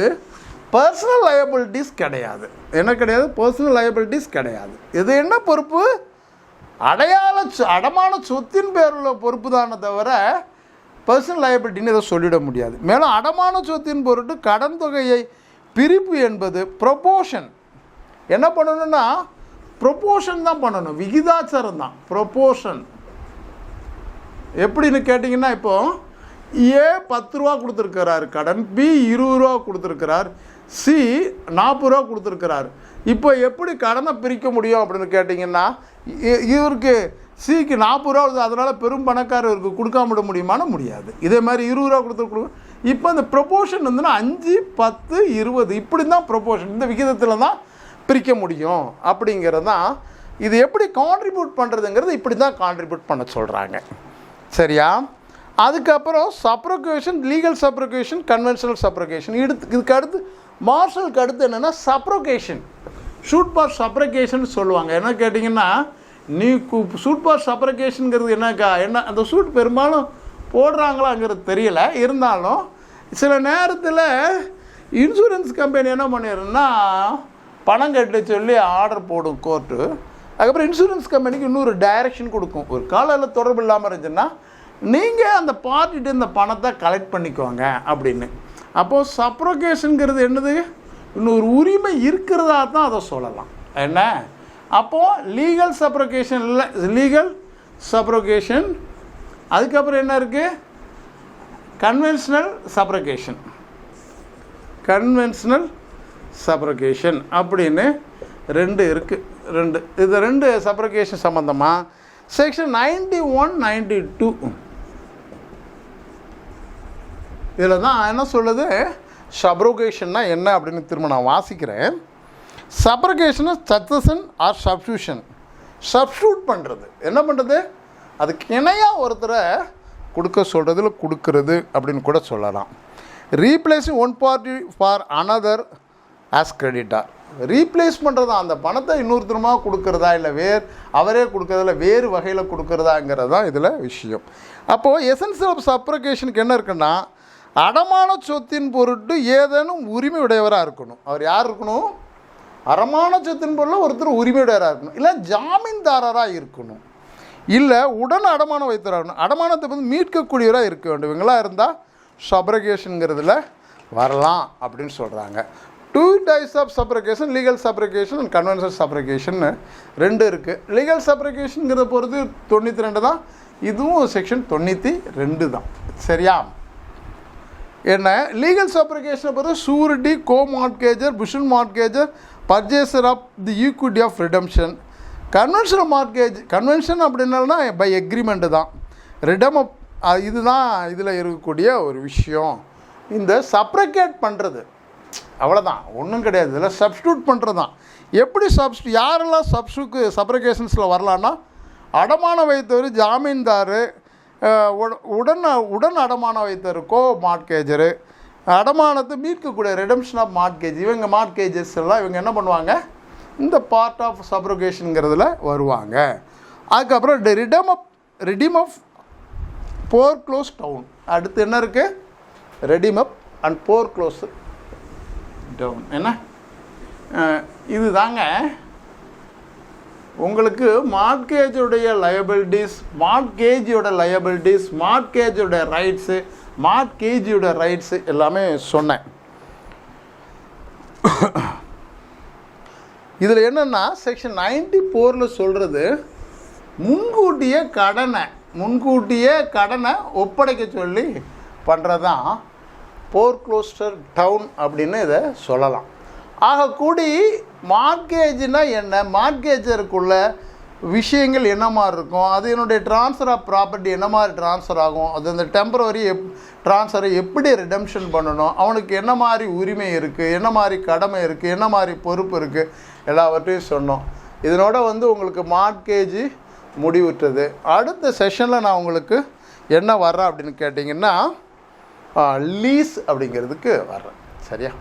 பர்சனல் லயபிலிட்டிஸ் கிடையாது. என்ன கிடையாது, பர்சனல் லயபிலிட்டிஸ் கிடையாது. இது என்ன பொறுப்பு, அடமான சொத்தின் பேர் உள்ள பொறுப்பு தானே தவிர பர்சனல் லயபிலிட்டின்னு இதை சொல்லிட முடியாது. மேலும் அடமான சொத்தின் பொருட்டு கடன் தொகையை பிரிப்பு என்பது ப்ரொபோஷன். என்ன பண்ணணும்னா ப்ரொபோஷன் தான் பண்ணணும், விகிதாச்சாரம் தான் ப்ரொபோஷன். எப்படின்னு கேட்டிங்கன்னா இப்போது ஏ 10 ரூபா கொடுத்துருக்கிறார் கடன், பி 20 ரூபா கொடுத்துருக்கிறார், சி 40 ரூபா கொடுத்துருக்கிறார். இப்போ எப்படி கடனை பிரிக்க முடியும் அப்படின்னு கேட்டிங்கன்னா இவருக்கு சிக்கு 40 ரூபா வருது, அதனால் பெரும் பணக்காரருக்கு கொடுக்காம விட முடியுமானா முடியாது. இதே மாதிரி 20 ரூபா கொடுத்துருக்கணும். இப்போ இந்த ப்ரொபோஷன் வந்துன்னா 5, 10, 20 இப்படி தான் ப்ரொபோஷன், இந்த விகிதத்தில் தான் பிரிக்க முடியும் அப்படிங்கிறது தான். இது எப்படி கான்ட்ரிபியூட் பண்ணுறதுங்கிறது இப்படி தான் கான்ட்ரிபியூட் பண்ண சொல்கிறாங்க, சரியா. அதுக்கப்புறம் சப்ரோகேஷன், லீகல் சப்ரோகேஷன், கன்வென்ஷனல் சப்ரோகேஷன். இதுக்கு அடுத்து மார்ஷலுக்கு அடுத்து என்னென்னா சப்ரோகேஷன், ஷூட் ஃபார் சப்ரோகேஷன் சொல்லுவாங்க. என்ன கேட்டிங்கன்னா நீ சூட் ஃபார் சப்ரோகேஷனுங்கிறது என்ன அந்த சூட் பெரும்பாலும் போடுறாங்களாங்கிறது தெரியல. இருந்தாலும் சில நேரத்தில் இன்சூரன்ஸ் கம்பெனி என்ன பண்ணிடுன்னா பணம் கட்ட சொல்லி ஆர்டர் போடும் கோர்ட்டு. அதுக்கப்புறம் இன்சூரன்ஸ் கம்பெனிக்கு இன்னொரு டைரக்ஷன் கொடுக்கும். ஒரு காலையில் தொடர்பு இல்லாமல் இருந்துச்சுன்னா நீங்கள் அந்த பார்ட்டிகிட்ட இந்த பணத்தை கலெக்ட் பண்ணிக்கோங்க அப்படின்னு. அப்போது சப்ரோகேஷனுங்கிறது என்னது, இன்னொரு உரிமை இருக்கிறதா தான் அதை சொல்லலாம். என்ன அப்போது லீகல் சப்ரோகேஷன் இல்லை, லீகல் சப்ரோகேஷன். அதுக்கப்புறம் என்ன இருக்குது? கன்வென்ஷனல் சப்ரோகேஷன். கன்வென்ஷனல் சப்ரோகேஷன் அப்படின்னு ரெண்டு இருக்குது. ரெண்டு சப்ரோகேஷன் சம்மந்தமாக செக்ஷன் 91, 92 இதில் தான் என்ன சொல்லுது, சப்ரோகேஷன்னா என்ன அப்படின்னு திரும்ப நான் வாசிக்கிறேன். சப்ரோகேஷன் சக்சஷன் ஆர் சப்ஸ்டியூஷன். சப்ஸ்டியூட் பண்ணுறது, என்ன பண்ணுறது, அதுக்கு இணையாக ஒருத்தரை கொடுக்க சொல்கிறதுல கொடுக்கறது அப்படின்னு கூட சொல்லலாம். Replacing one party for another as creditor. Replace பண்ணுறதா, அந்த பணத்தை இன்னொருத்தரமாக கொடுக்குறதா, இல்லை அவரே கொடுக்குறதில்ல வேறு வகையில் கொடுக்குறதாங்கிறது தான் இதில் விஷயம். அப்போது எசன்ஸ் ஆஃப் சப்ரோகேஷனுக்கு என்ன இருக்குன்னா, அடமான சொத்தின் பொருட்டு ஏதேனும் உரிமை உடையவராக இருக்கணும். அவர் யார் இருக்கணும்? அடமான சொத்தின் பொருளில் ஒருத்தர் உரிமையுடையவராக இருக்கணும், இல்லை ஜாமீன்தாரராக இருக்கணும், இல்லை உடன் அடமானம் வைத்தவராகணும், அடமானத்தை வந்து மீட்கக்கூடியவராக இருக்க வேண்டும். இவங்களாம் இருந்தால் சப்ரோகேஷனுங்கிறதுல வரலாம் அப்படின்னு சொல்கிறாங்க. 2 types of subrogation, legal subrogation and conventional subrogation ரெண்டு இருக்குது. லீகல் சப்ரோகேஷனுங்கிறத பொறுத்து 92 தான், இதுவும் செக்ஷன் 92 தான். சரியா? என்ன லீகல் சப்ரோகேஷனை பொறுத்து surety, co mortgagor, puisne mortgagor, purchaser of the equity of redemption. Conventional mortgage, convention அப்படின்னா பை எக்ரிமெண்ட்டு தான். ரிடம் இதுதான் இதில் இருக்கக்கூடிய ஒரு விஷயம். இந்த சப்ரோகேட் பண்ணுறது அவ்வளோதான், ஒன்றும் கிடையாது. இதில் சப்ஸ்டியூட் பண்ணுறது தான். எப்படி யாரெல்லாம் சப்ரோகேஷன்ஸில் வரலான்னா, அடமானம் வைத்தவர் ஜாமீன்தார், உடன் அடமானம் வைத்தவர் கோ மார்ட்கேஜரு, அடமானத்தை மீட்கக்கூடிய ரிடம்ஷன் ஆஃப் மார்ட்கேஜ். இவங்க மார்ட்கேஜஸ் எல்லாம் இவங்க என்ன பண்ணுவாங்க, இந்த பார்ட் ஆஃப் சப்ரோகேஷனுங்கிறதுல வருவாங்க. அதுக்கப்புறம் redeem of foreclose down. அடுத்து என்ன இருக்குது? Redeem up and foreclose down. என்ன இது தாங்க உங்களுக்கு மார்ட்கேஜுடைய லயபிலிட்டிஸ், மார்ட்கேஜோட லயபிலிட்டிஸ், மார்ட்கேஜோட ரைட்ஸு, மார்ட்கேஜோட ரைட்ஸு எல்லாமே சொன்னேன். இதில் என்னென்னா செக்ஷன் 94 சொல்கிறது, முன்கூட்டியே கடனை ஒப்படைக்க சொல்லி பண்ணுறது தான் போர்க்ளோஸ்டர் டவுன் அப்படின்னு இதை சொல்லலாம். ஆகக்கூடி மார்ட்கேஜ்னால் என்ன, மார்ட்கேஜருக்குள்ள விஷயங்கள் என்ன மாதிரி இருக்கும், அது என்னுடைய ட்ரான்ஸ்ஃபர் ஆஃப் ப்ராப்பர்ட்டி என்ன மாதிரி ட்ரான்ஸ்ஃபர் ஆகும், அது அந்த டெம்பரவரி ட்ரான்ஸ்ஃபரை எப்படி ரிடம்ஷன் பண்ணணும், அவனுக்கு என்ன மாதிரி உரிமை இருக்குது, என்ன மாதிரி கடமை இருக்குது, என்ன மாதிரி பொறுப்பு இருக்குது, எல்லாவற்றையும் சொன்னோம். இதனோட வந்து உங்களுக்கு மார்ட்கேஜ் முடிவுற்றது. அடுத்த செஷனில் நான் உங்களுக்கு என்ன வர்றேன் அப்படின்னு கேட்டிங்கன்னா லீஸ் அப்படிங்கிறதுக்கு வர்றேன். சரியா?